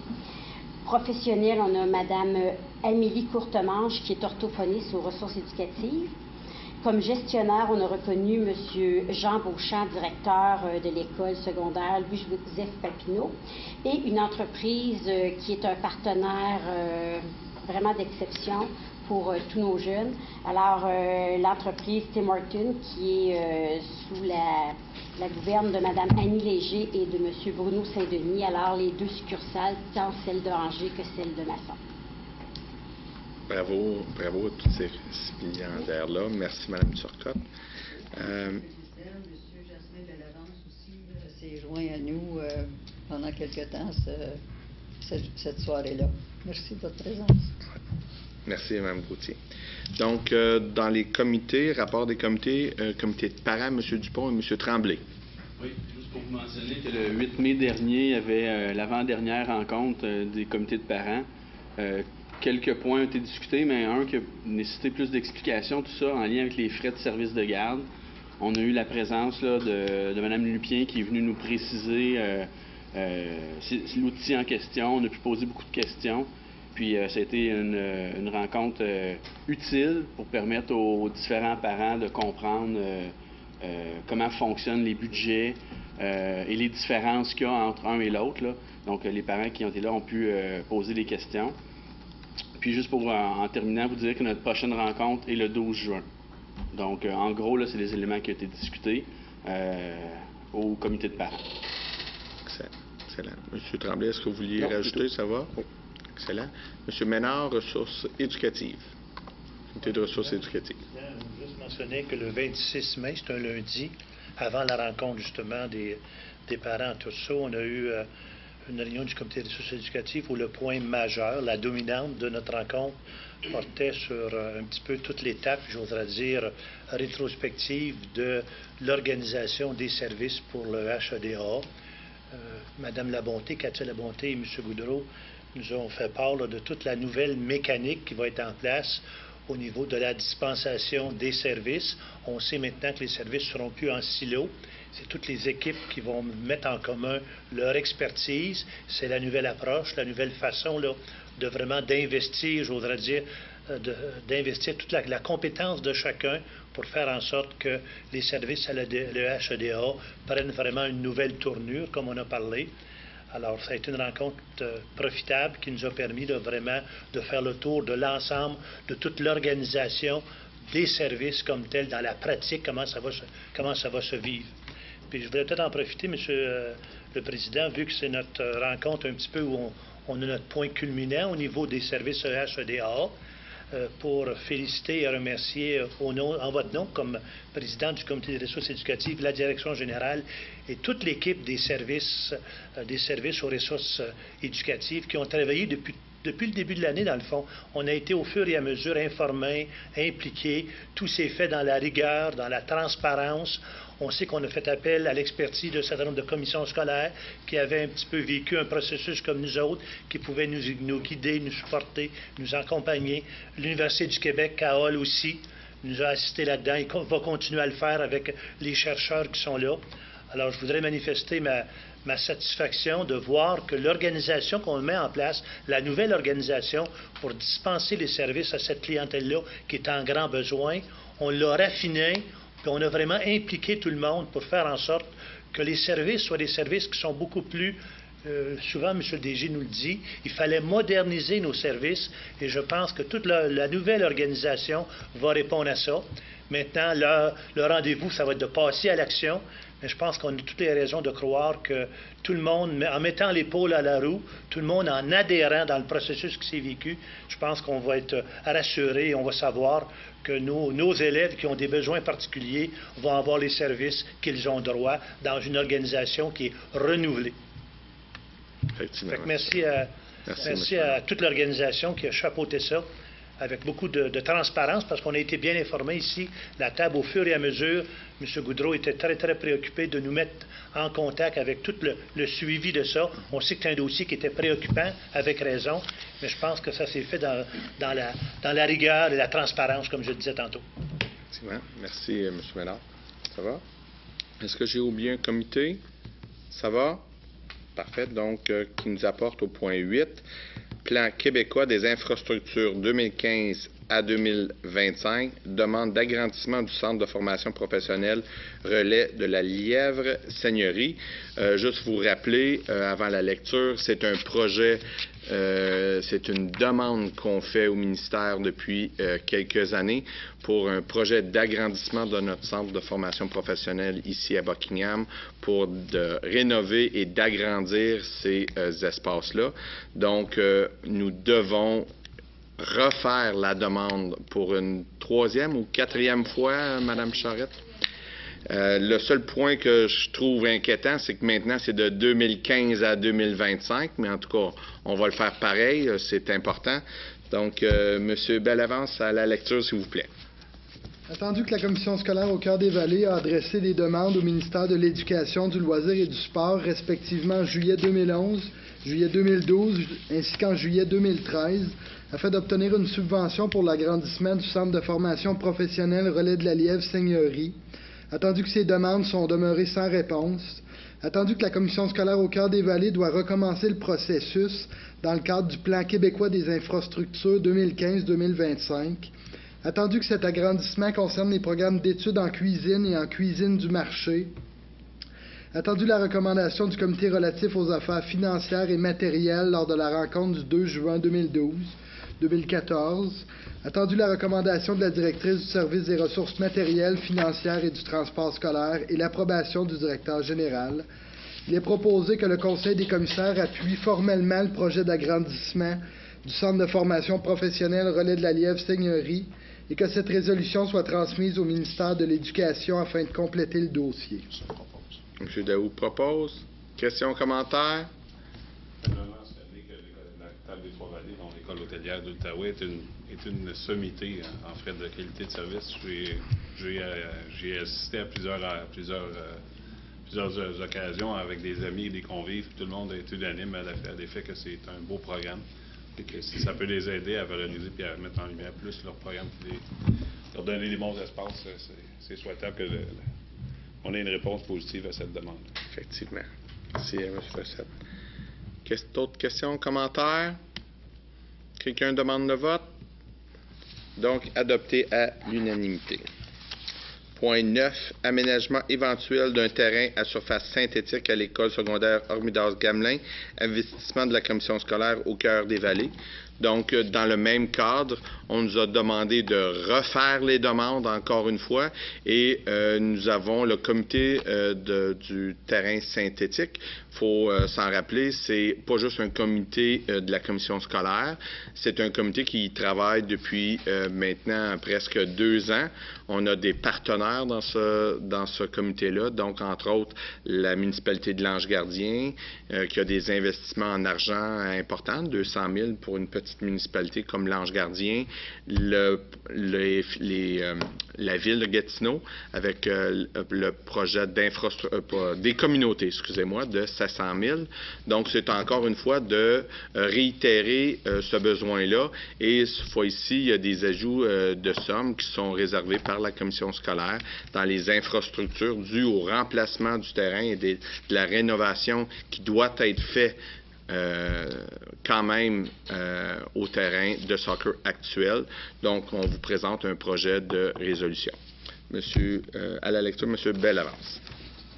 Professionnelle, on a Mme Amélie Courtemanche, qui est orthophoniste aux ressources éducatives. Comme gestionnaire, on a reconnu M. Jean Beauchamp, directeur de l'école secondaire Louis-Joseph Papineau, et une entreprise qui est un partenaire vraiment d'exception pour tous nos jeunes. Alors, l'entreprise Tim Hortons, qui est sous la gouverne de Mme Annie Léger et de M. Bruno Saint-Denis. Alors, les deux succursales, tant celle de Angers que celle de Masson. Bravo à tous ces récipiendaires-là. Merci, Mme Turcotte. M. Jasmin Bellavance aussi s'est joint à nous pendant quelque temps cette soirée-là. Merci de votre présence. Merci, Mme Gauthier. Donc, dans les comités, rapport des comités, comité de parents, M. Dupont et M. Tremblay. Oui, juste pour vous mentionner que le 8 mai dernier, il y avait l'avant-dernière rencontre des comités de parents. Quelques points ont été discutés, mais un qui a nécessité plus d'explications, tout ça en lien avec les frais de service de garde. On a eu la présence là, de Mme Lupien qui est venue nous préciser l'outil en question. On a pu poser beaucoup de questions. Puis ça a été une rencontre utile pour permettre aux différents parents de comprendre comment fonctionnent les budgets et les différences qu'il y a entre un et l'autre. Donc les parents qui ont été là ont pu poser des questions. puis juste pour, en terminant, vous dire que notre prochaine rencontre est le 12 juin. Donc, en gros, là, c'est les éléments qui ont été discutés au comité de parents. Excellent. Monsieur Tremblay, est-ce que vous vouliez rajouter? Ça va? Oui. Excellent. Monsieur Ménard, ressources éducatives. Comité de ressources éducatives. Je veux juste mentionner que le 26 mai, c'est un lundi, avant la rencontre justement des parents, tout ça, on a eu une réunion du comité des ressources éducatives où le point majeur, la dominante de notre rencontre, portait sur un petit peu toute l'étape, j'oserais dire, rétrospective de l'organisation des services pour le HEDA. Madame Labonté, Cathy Labonté et M. Goudreau nous ont fait part là, de toute la nouvelle mécanique qui va être en place au niveau de la dispensation des services. On sait maintenant que les services ne seront plus en silo. C'est toutes les équipes qui vont mettre en commun leur expertise. C'est la nouvelle approche, la nouvelle façon là, de vraiment d'investir, j'oserais dire, d'investir toute la compétence de chacun pour faire en sorte que les services à le HEDA prennent vraiment une nouvelle tournure, comme on a parlé. Alors, ça a été une rencontre profitable qui nous a permis vraiment de faire le tour de l'ensemble de toute l'organisation des services comme tels dans la pratique, comment ça va se vivre. Puis je voudrais peut-être en profiter, Monsieur le Président, vu que c'est notre rencontre un petit peu où on a notre point culminant au niveau des services HEDA, pour féliciter et remercier en votre nom, comme président du comité des ressources éducatives, la direction générale et toute l'équipe des services aux ressources éducatives qui ont travaillé depuis le début de l'année, dans le fond. On a été au fur et à mesure informés, impliqués. Tout s'est fait dans la rigueur, dans la transparence. On sait qu'on a fait appel à l'expertise d'un certain nombre de commissions scolaires qui avaient un petit peu vécu un processus comme nous autres, qui pouvaient nous guider, nous supporter, nous accompagner. L'Université du Québec, CAOL aussi, nous a assisté là-dedans et va continuer à le faire avec les chercheurs qui sont là. Alors, je voudrais manifester ma satisfaction de voir que l'organisation qu'on met en place, la nouvelle organisation pour dispenser les services à cette clientèle-là qui est en grand besoin, on l'a raffiné, puis on a vraiment impliqué tout le monde pour faire en sorte que les services soient des services qui sont beaucoup plus... souvent, M. le DG nous le dit, il fallait moderniser nos services et je pense que toute la nouvelle organisation va répondre à ça. Maintenant, le rendez-vous, ça va être de passer à l'action, mais je pense qu'on a toutes les raisons de croire que tout le monde, en mettant l'épaule à la roue, tout le monde en adhérant dans le processus qui s'est vécu, je pense qu'on va être rassuré et on va savoir que nos élèves qui ont des besoins particuliers vont avoir les services qu'ils ont droit dans une organisation qui est renouvelée. Fait que merci à toute l'organisation qui a chapeauté ça avec beaucoup de transparence parce qu'on a été bien informés ici. La table, au fur et à mesure, M. Goudreau était très, très préoccupé de nous mettre en contact avec tout le suivi de ça. On sait que c'est un dossier qui était préoccupant, avec raison, mais je pense que ça s'est fait dans la rigueur et la transparence, comme je le disais tantôt. Effectivement. Merci, M. Ménard. Ça va? Est-ce que j'ai oublié un comité? Ça va? Parfait. Donc, qui nous apporte au point 8. Plan québécois des infrastructures 2015 à 2025, demande d'agrandissement du centre de formation professionnelle relais de la Lièvre-Seigneurie. Juste vous rappeler, avant la lecture, c'est un projet, c'est une demande qu'on fait au ministère depuis quelques années pour un projet d'agrandissement de notre centre de formation professionnelle ici à Buckingham pour rénover et d'agrandir ces espaces-là. Donc, nous devons refaire la demande pour une 3e ou 4e fois, Mme Charette. Le seul point que je trouve inquiétant, c'est que maintenant, c'est de 2015 à 2025, mais en tout cas, on va le faire pareil, c'est important. Donc, M. Bellavance, à la lecture, s'il vous plaît. Attendu que la Commission scolaire au Cœur des Vallées a adressé des demandes au ministère de l'Éducation, du Loisir et du Sport, respectivement en juillet 2011, juillet 2012 ainsi qu'en juillet 2013, afin d'obtenir une subvention pour l'agrandissement du centre de formation professionnelle relais de la Lièvre-Seigneurie, attendu que ces demandes sont demeurées sans réponse, attendu que la Commission scolaire au Cœur des Vallées doit recommencer le processus dans le cadre du Plan québécois des infrastructures 2015-2025, attendu que cet agrandissement concerne les programmes d'études en cuisine et en cuisine du marché, attendu la recommandation du comité relatif aux affaires financières et matérielles lors de la rencontre du 2 juin 2012, 2014. Attendu la recommandation de la directrice du service des ressources matérielles, financières et du transport scolaire et l'approbation du directeur général, il est proposé que le Conseil des commissaires appuie formellement le projet d'agrandissement du Centre de formation professionnelle Relais de la Lièvre-Seigneurie et que cette résolution soit transmise au ministère de l'Éducation afin de compléter le dossier. M. Daou propose. Questions, commentaires? La table des Trois-Vallées, dont l'école hôtelière d'Outaouais, est une sommité en frais de qualité de service. J'ai assisté à plusieurs occasions avec des amis et des convives. Tout le monde est unanime à l'effet que c'est un beau programme et que si ça peut les aider à valoriser et à mettre en lumière plus leur programme, leur donner des bons espaces, c'est souhaitable qu'on ait une réponse positive à cette demande. Effectivement. Merci, M. Recette. D'autres questions, commentaires? Quelqu'un demande le vote? Donc, adopté à l'unanimité. Point 9. Aménagement éventuel d'un terrain à surface synthétique à l'école secondaire Hormidas-Gamelin. Investissement de la commission scolaire au cœur des vallées. Donc, dans le même cadre, on nous a demandé de refaire les demandes encore une fois et nous avons le comité du terrain synthétique. Il faut s'en rappeler, c'est pas juste un comité de la commission scolaire, c'est un comité qui travaille depuis maintenant presque 2 ans. On a des partenaires dans ce comité-là, donc entre autres la municipalité de Lange-Gardien qui a des investissements en argent importants, 200 000 pour une petite municipalité comme Lange-Gardien, la ville de Gatineau avec le projet des communautés, excusez-moi, de 700 000. Donc, c'est encore une fois de réitérer ce besoin-là. Et cette fois-ci, il y a des ajouts de sommes qui sont réservés par la commission scolaire dans les infrastructures dues au remplacement du terrain et de la rénovation qui doit être faite quand même au terrain de soccer actuel. Donc, on vous présente un projet de résolution. Monsieur, à la lecture, M. Bellavance.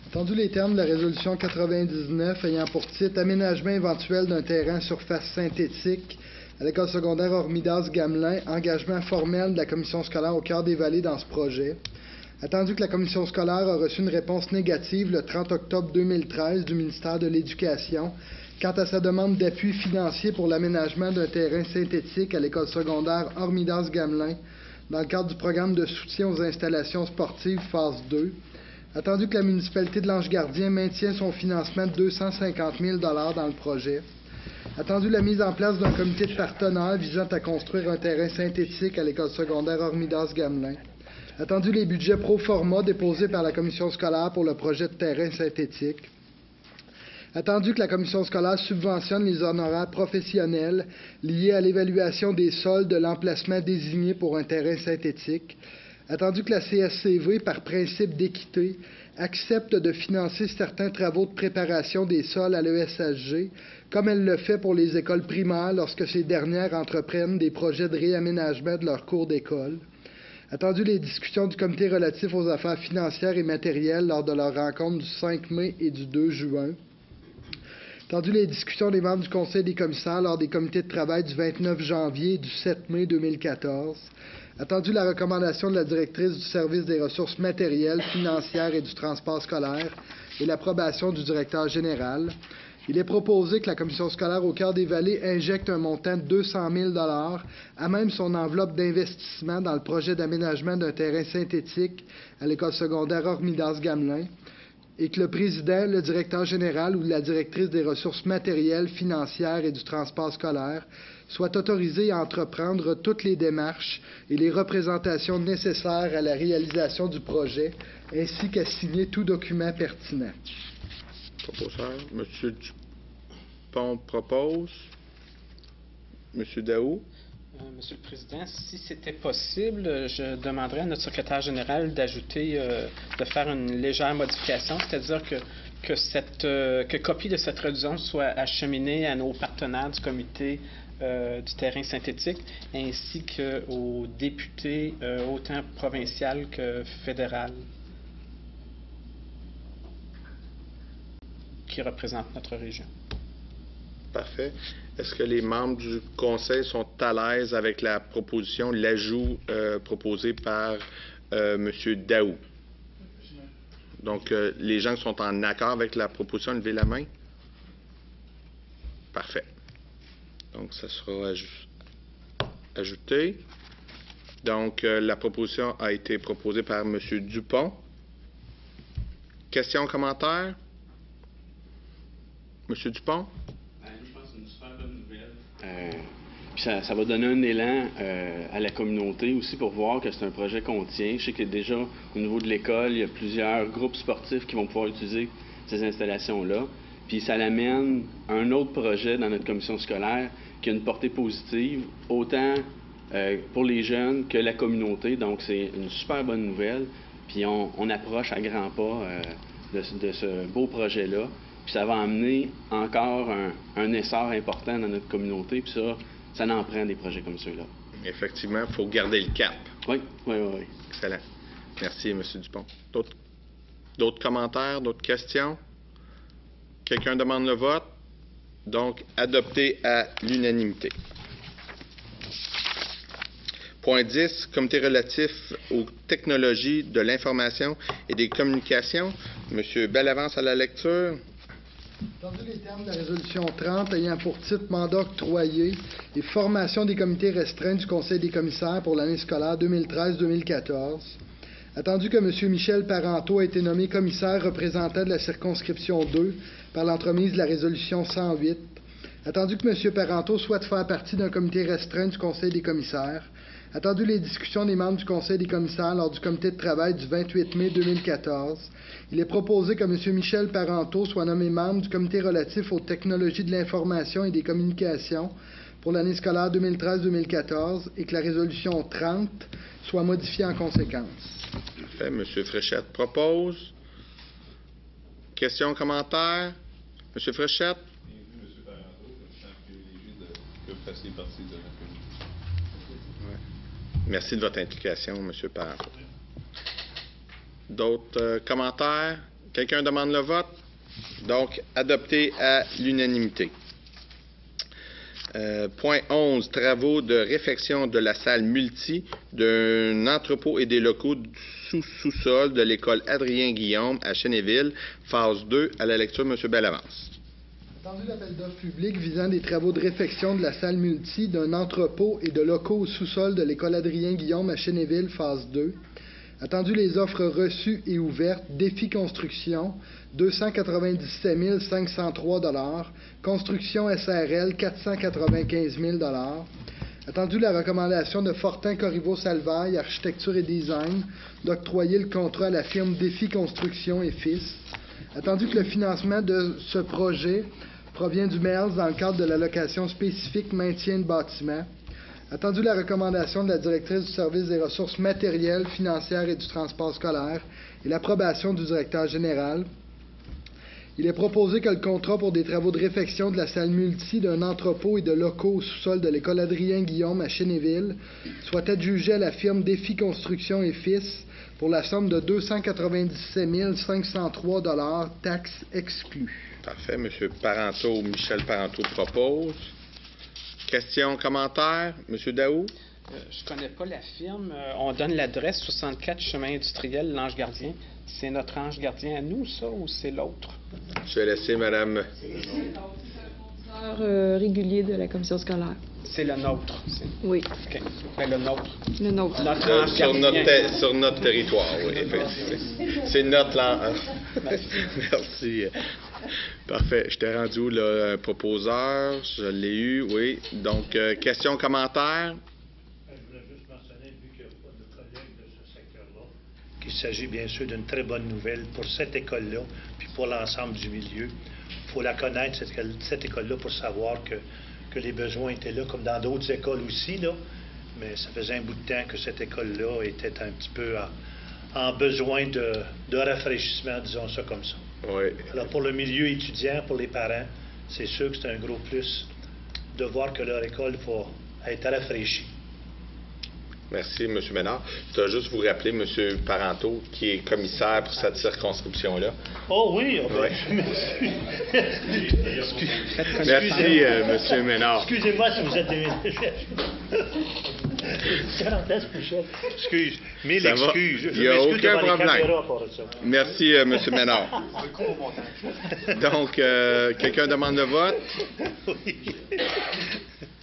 Entendu les termes de la résolution 99 ayant pour titre « Aménagement éventuel d'un terrain surface synthétique à l'école secondaire Hormidas-Gamelin, engagement formel de la commission scolaire au cœur des vallées dans ce projet ». Attendu que la commission scolaire a reçu une réponse négative le 30 octobre 2013 du ministère de l'Éducation quant à sa demande d'appui financier pour l'aménagement d'un terrain synthétique à l'école secondaire Hormidas-Gamelin dans le cadre du programme de soutien aux installations sportives phase 2. Attendu que la municipalité de Lange-Gardien maintient son financement de 250 000 $ dans le projet. Attendu la mise en place d'un comité de partenaires visant à construire un terrain synthétique à l'école secondaire Hormidas-Gamelin. Attendu les budgets pro forma déposés par la commission scolaire pour le projet de terrain synthétique. Attendu que la commission scolaire subventionne les honoraires professionnels liés à l'évaluation des sols de l'emplacement désigné pour un terrain synthétique. Attendu que la CSCV, par principe d'équité, accepte de financer certains travaux de préparation des sols à l'ESHG, comme elle le fait pour les écoles primaires lorsque ces dernières entreprennent des projets de réaménagement de leurs cours d'école. Attendu les discussions du comité relatif aux affaires financières et matérielles lors de leur rencontre du 5 mai et du 2 juin. Attendu les discussions des membres du Conseil des commissaires lors des comités de travail du 29 janvier et du 7 mai 2014. Attendu la recommandation de la directrice du service des ressources matérielles, financières et du transport scolaire et l'approbation du directeur général. Il est proposé que la commission scolaire au cœur des vallées injecte un montant de 200 000 $ à même son enveloppe d'investissement dans le projet d'aménagement d'un terrain synthétique à l'école secondaire Hormidas-Gamelin et que le président, le directeur général ou la directrice des ressources matérielles, financières et du transport scolaire soient autorisés à entreprendre toutes les démarches et les représentations nécessaires à la réalisation du projet, ainsi qu'à signer tout document pertinent. Proposeur, M. Dupont propose. M. Daou. Monsieur le Président, si c'était possible, je demanderais à notre secrétaire général d'ajouter, de faire une légère modification, c'est-à-dire que copie de cette résolution soit acheminée à nos partenaires du comité du terrain synthétique, ainsi qu'aux députés autant provincial que fédéral qui représentent notre région. Parfait. Est-ce que les membres du conseil sont à l'aise avec la proposition, l'ajout proposé par M. Daou? Donc, les gens qui sont en accord avec la proposition, levez la main. Parfait. Donc, ça sera ajouté. Donc, la proposition a été proposée par M. Dupont. Questions, commentaires? M. Dupont? Je pense que c'est une super bonne nouvelle. Puis ça va donner un élan à la communauté aussi pour voir que c'est un projet qu'on tient. Je sais que déjà, au niveau de l'école, il y a plusieurs groupes sportifs qui vont pouvoir utiliser ces installations-là. Puis ça l'amène à un autre projet dans notre commission scolaire qui a une portée positive, autant pour les jeunes que la communauté. Donc c'est une super bonne nouvelle. Puis on approche à grands pas de ce beau projet-là. Puis ça va amener encore un essor important dans notre communauté. Puis ça en prend des projets comme ceux-là. Effectivement, il faut garder le cap. Oui. Excellent. Merci, M. Dupont. D'autres commentaires, d'autres questions? Quelqu'un demande le vote? Donc, adopté à l'unanimité. Point 10, comité relatif aux technologies de l'information et des communications. M. Bellavance à la lecture. Entendu les termes de la résolution 30 ayant pour titre mandat octroyé et formation des comités restreints du Conseil des commissaires pour l'année scolaire 2013-2014. Attendu que M. Michel Parenteau a été nommé commissaire représentant de la circonscription 2 par l'entremise de la résolution 108. Attendu que M. Parenteau souhaite faire partie d'un comité restreint du Conseil des commissaires. Attendu les discussions des membres du Conseil des commissaires lors du comité de travail du 28 mai 2014, il est proposé que M. Michel Parenteau soit nommé membre du comité relatif aux technologies de l'information et des communications pour l'année scolaire 2013-2014 et que la résolution 30 soit modifiée en conséquence. Parfait. M. Fréchette propose. Questions, commentaires? M. Fréchette? Bienvenue, M. Parenteau. Je suis privilégié que vous fassiez partie de la commission. Merci de votre implication, M. Parenteau. D'autres commentaires? Quelqu'un demande le vote? Donc, adopté à l'unanimité. Point 11, travaux de réfection de la salle multi d'un entrepôt et des locaux du sous-sol de l'école Adrien-Guillaume à Chénéville, phase 2, à la lecture, M. Bellavance. Attendu l'appel d'offres public visant des travaux de réfection de la salle multi d'un entrepôt et de locaux au sous-sol de l'école Adrien-Guillaume à Chénéville, phase 2. Attendu les offres reçues et ouvertes, Défi Construction, 297 503 $, Construction SRL, 495 000 $. Attendu la recommandation de Fortin Corriveau-Salvaille, Architecture et Design, d'octroyer le contrat à la firme Défi Construction et Fils. Attendu que le financement de ce projet provient du MERS dans le cadre de l'allocation spécifique maintien de bâtiment. Attendu la recommandation de la directrice du service des ressources matérielles, financières et du transport scolaire et l'approbation du directeur général. Il est proposé que le contrat pour des travaux de réfection de la salle multi d'un entrepôt et de locaux au sous-sol de l'école Adrien-Guillaume à Chénéville soit adjugé à la firme Défi Construction et Fils pour la somme de 297 503 $, taxes exclues. Parfait. M. Parenteau, Michel Parenteau propose. Questions, commentaires? M. Daou? Je ne connais pas la firme. On donne l'adresse 64 chemin industriel, l'Ange Gardien. C'est notre Ange Gardien à nous, ça, ou c'est l'autre? Je vais laisser Mme... régulier de la commission scolaire. C'est le nôtre. Oui. OK. Ben, le nôtre. Le nôtre. Sur notre territoire, oui, effectivement. C'est notre langue. Merci. Parfait. Je t'ai rendu où, là, un proposeur? Je l'ai eu, oui. Donc, questions, commentaires? Je voulais juste mentionner, vu qu'il n'y a pas de collègues de ce secteur-là, qu'il s'agit bien sûr d'une très bonne nouvelle pour cette école-là, puis pour l'ensemble du milieu. Il faut la connaître, cette école-là, pour savoir que les besoins étaient là, comme dans d'autres écoles aussi, là. Mais ça faisait un bout de temps que cette école-là était un petit peu en besoin de rafraîchissement, disons ça comme ça. Oui. Alors, pour le milieu étudiant, pour les parents, c'est sûr que c'est un gros plus de voir que leur école va être rafraîchie. Merci, M. Ménard. Je dois juste vous rappeler, M. Parenteau, qui est commissaire pour cette circonscription-là. Oh oui, Ouais. Merci, M. Ménard. Excusez-moi si vous êtes déménagé. 40 ans, c'est plus cher. Excuse, mille Ça va. excuses. Il n'y a aucun problème. Ça. Merci, M. Ménard. Donc, quelqu'un demande le vote? Oui.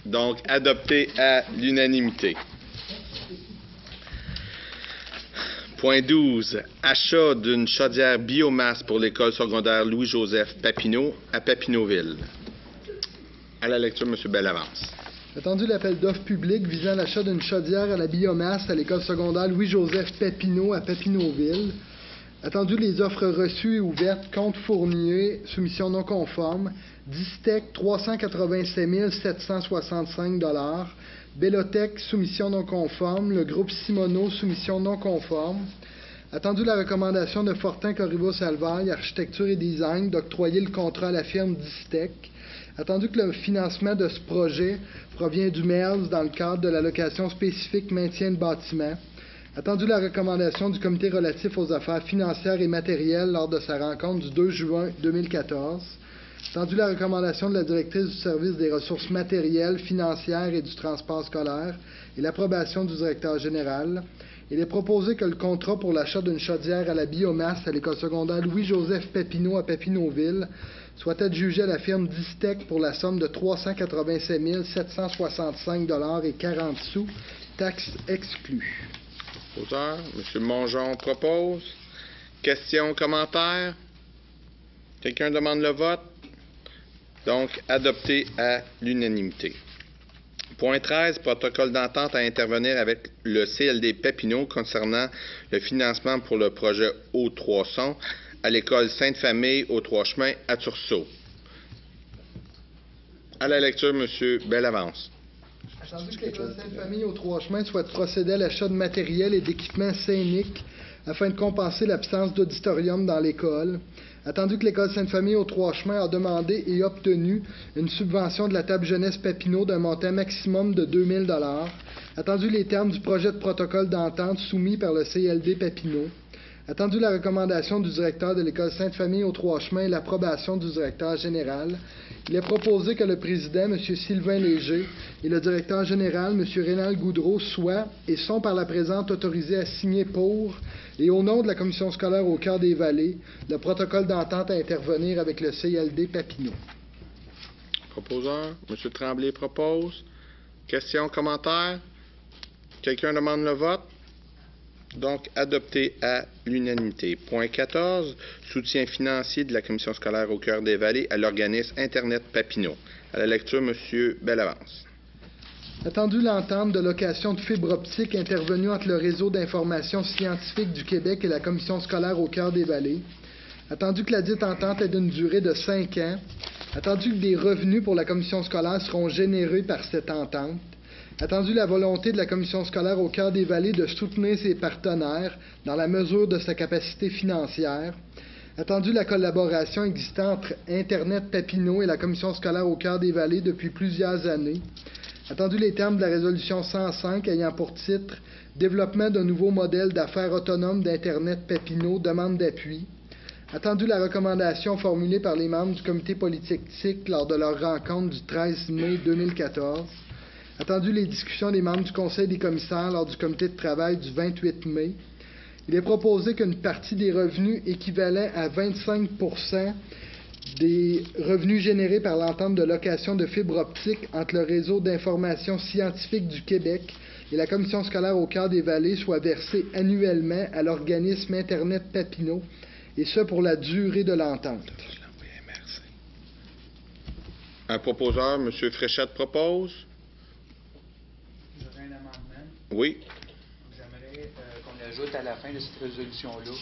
Donc, adopté à l'unanimité. Point 12. Achat d'une chaudière biomasse pour l'école secondaire Louis-Joseph Papineau à Papineauville. À la lecture, M. Bellavance. Attendu l'appel d'offres public visant l'achat d'une chaudière à la biomasse à l'école secondaire Louis-Joseph Papineau à Papineauville. Attendu les offres reçues et ouvertes, compte Fournier, soumission non conforme, Distec 387 765 $, Bellotech, soumission non conforme, le groupe Simoneau, soumission non conforme. Attendu la recommandation de Fortin Corriveau Salvaille, architecture et design, d'octroyer le contrat à la firme Distec. Attendu que le financement de ce projet provient du MERS dans le cadre de l'allocation spécifique maintien de bâtiment. Attendu la recommandation du comité relatif aux affaires financières et matérielles lors de sa rencontre du 2 juin 2014. Attendu la recommandation de la directrice du service des ressources matérielles, financières et du transport scolaire et l'approbation du directeur général. Il est proposé que le contrat pour l'achat d'une chaudière à la biomasse à l'école secondaire Louis-Joseph Papineau à Papineauville soit adjugé à la firme Distec pour la somme de 387 765 $ et 40 sous, taxes exclues. Proposeur, M. Mongeon propose. Questions, commentaires? Quelqu'un demande le vote? Donc, adopté à l'unanimité. Point 13, protocole d'entente à intervenir avec le CLD Papineau concernant le financement pour le projet Eau-Trois-Sons à l'école Sainte-Famille aux Trois-Chemins à Tursault. À la lecture, M. Bellavance. Attendu que l'école Sainte-Famille aux Trois-Chemins soit procédé à l'achat de matériel et d'équipements scéniques afin de compenser l'absence d'auditorium dans l'école. Attendu que l'école Sainte-Famille aux Trois-Chemins a demandé et obtenu une subvention de la table jeunesse Papineau d'un montant maximum de 2 000 $. Attendu les termes du projet de protocole d'entente soumis par le CLD Papineau. Attendu la recommandation du directeur de l'école Sainte-Famille aux Trois-Chemins et l'approbation du directeur général, il est proposé que le président, M. Sylvain Léger, et le directeur général, M. Rénal Goudreau, soient et sont par la présente autorisés à signer pour et au nom de la commission scolaire au Cœur des Vallées le protocole d'entente à intervenir avec le CLD Papineau. Proposeur, M. Tremblay propose. Questions, commentaires? Quelqu'un demande le vote? Donc, adopté à l'unanimité. Point 14, soutien financier de la commission scolaire au Cœur des Vallées à l'organisme Internet Papineau. À la lecture, M. Bellavance. Attendu l'entente de location de fibre optique intervenue entre le réseau d'information scientifique du Québec et la commission scolaire au Cœur des Vallées. Attendu que la dite entente est d'une durée de 5 ans. Attendu que des revenus pour la commission scolaire seront générés par cette entente. Attendu la volonté de la commission scolaire au Cœur des Vallées de soutenir ses partenaires dans la mesure de sa capacité financière. Attendu la collaboration existant entre Internet Papineau et la commission scolaire au Cœur des Vallées depuis plusieurs années. Attendu les termes de la résolution 105 ayant pour titre « Développement d'un nouveau modèle d'affaires autonome d'Internet Papineau, demande d'appui ». Attendu la recommandation formulée par les membres du comité politique TIC lors de leur rencontre du 13 mai 2014. Attendu les discussions des membres du Conseil des commissaires lors du comité de travail du 28 mai. Il est proposé qu'une partie des revenus équivalent à 25 % des revenus générés par l'entente de location de fibre optique entre le réseau d'information scientifique du Québec et la commission scolaire au Cœur des Vallées soit versés annuellement à l'organisme Internet Papineau, et ce pour la durée de l'entente. Un proposeur, M. Fréchette, propose. J'aurais un amendement. Oui. J'aimerais qu'on ajoute à la fin de cette résolution-là,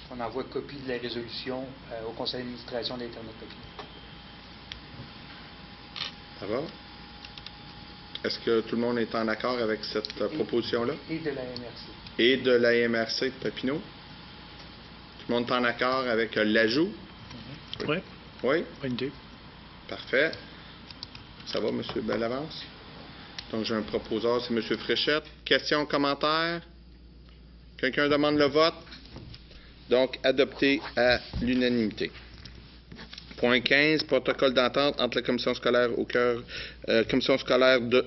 qu'on envoie copie de la résolution au conseil d'administration d'Internet Papineau. Ça va? Est-ce que tout le monde est en accord avec cette proposition-là? Et de la MRC. Et de la MRC de Papineau? Tout le monde est en accord avec l'ajout? Oui. Oui? Bonne idée. Parfait. Ça va, M. Bellavance? Donc, j'ai un proposeur, c'est M. Fréchette. Questions, commentaires? Quelqu'un demande le vote? Donc, adopté à l'unanimité. Point 15, protocole d'entente entre la commission scolaire commission scolaire de...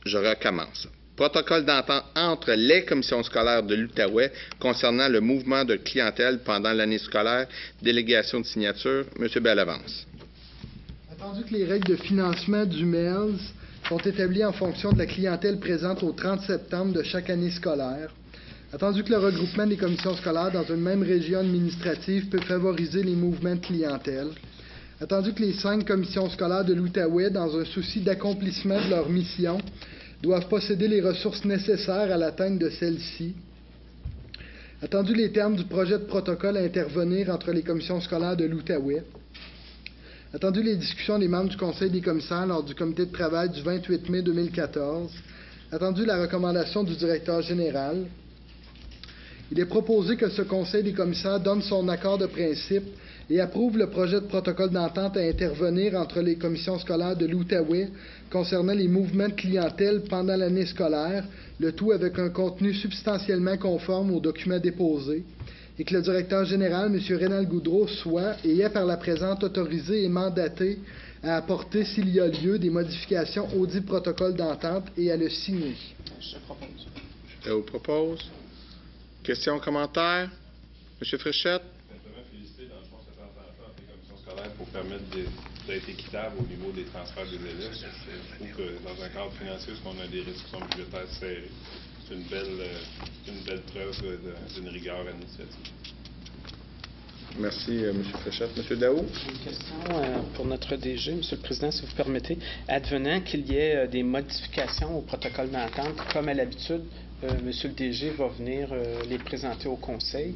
Je recommence. Protocole d'entente entre les commissions scolaires de l'Outaouais concernant le mouvement de clientèle pendant l'année scolaire. Délégation de signature, M. Bellavance. Attendu que les règles de financement du MELS sont établies en fonction de la clientèle présente au 30 septembre de chaque année scolaire. Attendu que le regroupement des commissions scolaires dans une même région administrative peut favoriser les mouvements de clientèle. Attendu que les 5 commissions scolaires de l'Outaouais, dans un souci d'accomplissement de leur mission, doivent posséder les ressources nécessaires à l'atteinte de celles-ci. Attendu les termes du projet de protocole à intervenir entre les commissions scolaires de l'Outaouais. Attendu les discussions des membres du Conseil des commissaires lors du comité de travail du 28 mai 2014. Attendu la recommandation du directeur général. Il est proposé que ce Conseil des commissaires donne son accord de principe et approuve le projet de protocole d'entente à intervenir entre les commissions scolaires de l'Outaouais concernant les mouvements de clientèle pendant l'année scolaire, le tout avec un contenu substantiellement conforme aux documents déposés, et que le directeur général, M. Rénal Goudreau, soit et est par la présente autorisé et mandaté à apporter, s'il y a lieu, des modifications au dit protocole d'entente et à le signer. Je vous propose. Questions, commentaires? M. Fréchette? Simplement féliciter dans le fond cette entente-là entre les commissions scolaires pour permettre d'être équitable au niveau des transferts des élèves. Je trouve que dans un cadre financier, où on a des restrictions budgétaires serrées, c'est une belle preuve d'une rigueur administrative. Merci, M. Fréchette. M. Daou? Une question pour notre DG, M. le Président, si vous permettez. Advenant qu'il y ait des modifications au protocole d'entente, comme à l'habitude, M. le DG va venir les présenter au Conseil.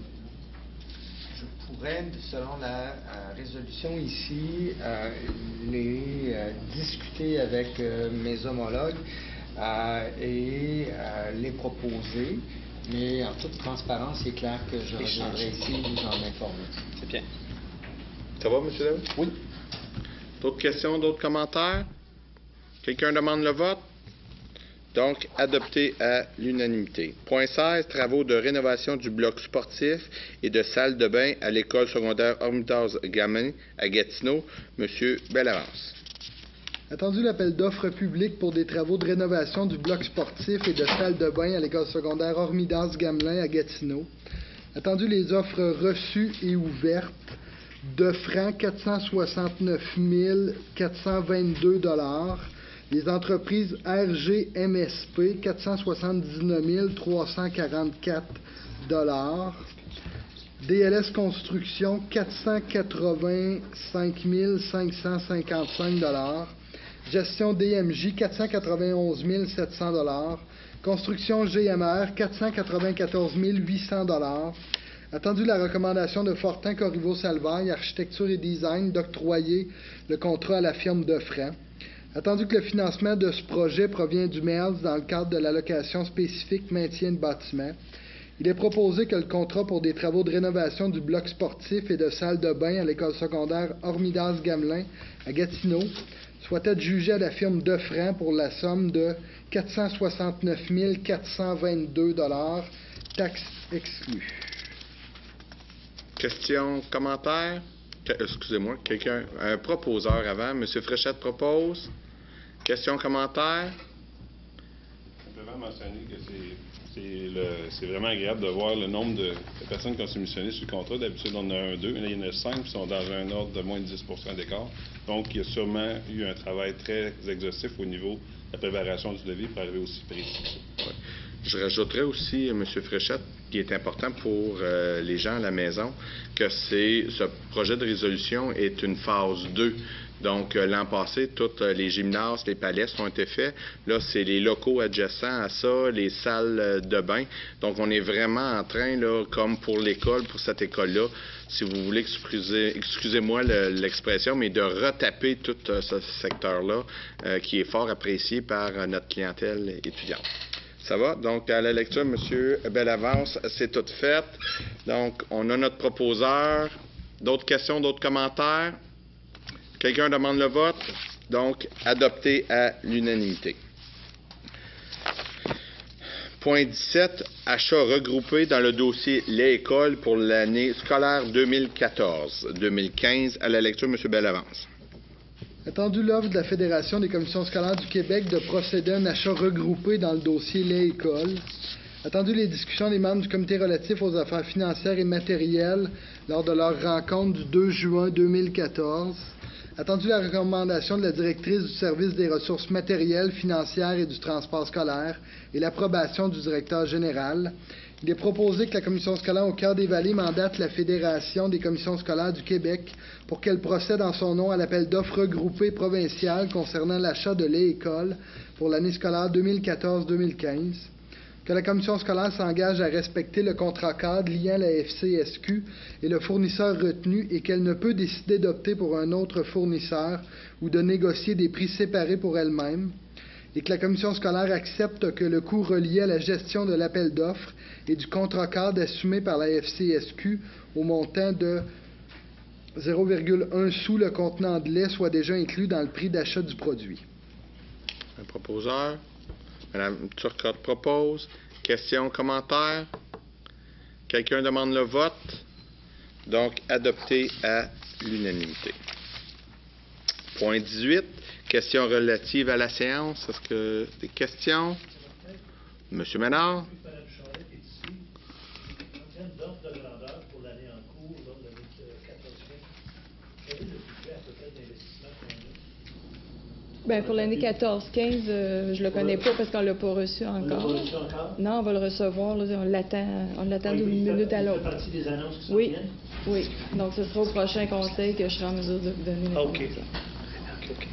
Je pourrais, selon la résolution ici, les discuter avec mes homologues et les proposer. Mais en toute transparence, c'est clair que je reviendrai ici vous en informer. C'est bien. Ça va, M. Daou? Oui. D'autres questions, d'autres commentaires? Quelqu'un demande le vote? Donc, adopté à l'unanimité. Point 16, travaux de rénovation du bloc sportif et de salle de bain à l'école secondaire Armitage-Gamelin à Gatineau. M. Bellavance. Attendu l'appel d'offres public pour des travaux de rénovation du bloc sportif et de salle de bain à l'école secondaire Hormidas-Gamelin à Gatineau. Attendu les offres reçues et ouvertes de francs 469 422 $. Les entreprises RGMSP 479 344 $. DLS Construction 485 555 $. Gestion DMJ, 491 700 $. Construction GMR, 494 800 $. Attendu la recommandation de Fortin Corriveau-Salvaille, Architecture et Design, d'octroyer le contrat à la firme Defrant. Attendu que le financement de ce projet provient du MELS dans le cadre de l'allocation spécifique maintien de bâtiment, il est proposé que le contrat pour des travaux de rénovation du bloc sportif et de salle de bain à l'école secondaire Hormidas-Gamelin à Gatineau soit adjugé à la firme Defrant pour la somme de 469 422 $, taxes exclues. Questions, commentaires? Excusez-moi, un proposeur avant. M. Fréchette propose. Questions, commentaires? Simplement mentionner que c'est vraiment agréable de voir le nombre de personnes qui ont soumissionné sur le contrat. D'habitude, on en a 1, 2. Là, il y en a 5 qui sont dans un ordre de moins de 10 % d'écart. Donc, il y a sûrement eu un travail très exhaustif au niveau de la préparation du devis pour arriver aussi précis. Ouais. Je rajouterais aussi, M. Fréchette, qui est important pour les gens à la maison, que ce projet de résolution est une phase 2. Donc, l'an passé, tous les gymnases, les palais ont été faits. Là, c'est les locaux adjacents à ça, les salles de bain. Donc, on est vraiment en train, là, comme pour l'école, pour cette école-là, si vous voulez, excusez-moi l'expression, mais de retaper tout ce secteur-là, qui est fort apprécié par notre clientèle étudiante. Ça va? Donc, à la lecture, M. Bellavance, c'est tout fait. Donc, on a notre proposeur. D'autres questions, d'autres commentaires? Quelqu'un demande le vote? Donc, adopté à l'unanimité. Point 17, achats regroupés dans le dossier Les Écoles pour l'année scolaire 2014-2015. À la lecture, M. Bellavance. Attendu l'offre de la Fédération des commissions scolaires du Québec de procéder à un achat regroupé dans le dossier Les Écoles. Attendu les discussions des membres du comité relatif aux affaires financières et matérielles lors de leur rencontre du 2 juin 2014. Attendu la recommandation de la directrice du service des ressources matérielles, financières et du transport scolaire et l'approbation du directeur général, il est proposé que la commission scolaire au Cœur des Vallées mandate la Fédération des commissions scolaires du Québec pour qu'elle procède en son nom à l'appel d'offres regroupé provincial concernant l'achat de l'école pour l'année scolaire 2014-2015. Que la commission scolaire s'engage à respecter le contrat cadre liant la FCSQ et le fournisseur retenu et qu'elle ne peut décider d'opter pour un autre fournisseur ou de négocier des prix séparés pour elle-même, et que la commission scolaire accepte que le coût relié à la gestion de l'appel d'offres et du contrat cadre assumé par la FCSQ au montant de 0,1 sous le contenant de lait soit déjà inclus dans le prix d'achat du produit. Un proposeur. Mme Turcotte propose. Questions, commentaires? Quelqu'un demande le vote? Donc, adopté à l'unanimité. Point 18. Questions relatives à la séance. Est-ce que des questions? Monsieur Ménard? Bien, pour l'année 14-15, je le connais pas parce qu'on ne l'a pas reçu encore. Non, on va le recevoir. Là, on l'attend d'une minute à l'autre. Ça fait partie des annonces qui s'en Oui, viennent? oui. Donc, ce sera au prochain conseil que je serai en mesure de vous donner l'information. OK.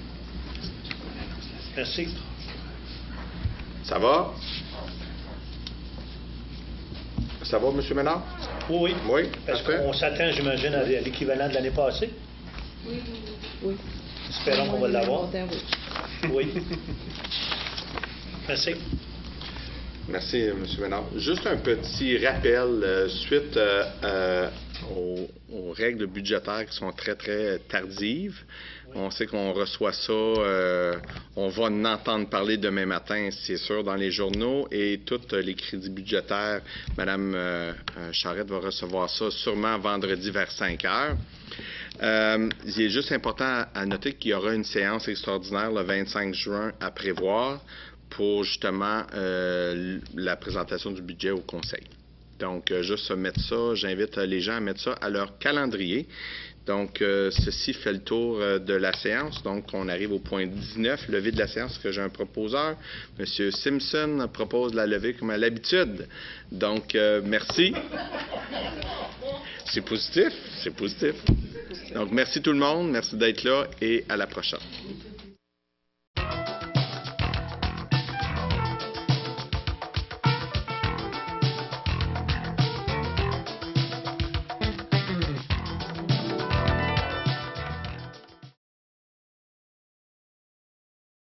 Merci. Ça va? Ça va, M. Ménard? Oui. Oui, Est-ce parfait. qu'on s'attend, j'imagine, à l'équivalent de l'année passée? Oui. Espérons qu'on va l'avoir. Oui. Merci. Merci, M. Ménard. Juste un petit rappel suite aux règles budgétaires qui sont très, très tardives. On sait qu'on reçoit ça, on va en entendre parler demain matin, c'est sûr, dans les journaux, et tous les crédits budgétaires, Mme Charette va recevoir ça sûrement vendredi vers 5 heures. Il est juste important à noter qu'il y aura une séance extraordinaire le 25 juin à prévoir pour justement la présentation du budget au Conseil. Donc, juste mettre ça, j'invite les gens à mettre ça à leur calendrier. Donc, ceci fait le tour de la séance. Donc, on arrive au point 19, levée de la séance, que j'ai un proposeur. M. Simpson propose la levée comme à l'habitude. Donc, merci. C'est positif, c'est positif. Donc, merci tout le monde, merci d'être là et à la prochaine.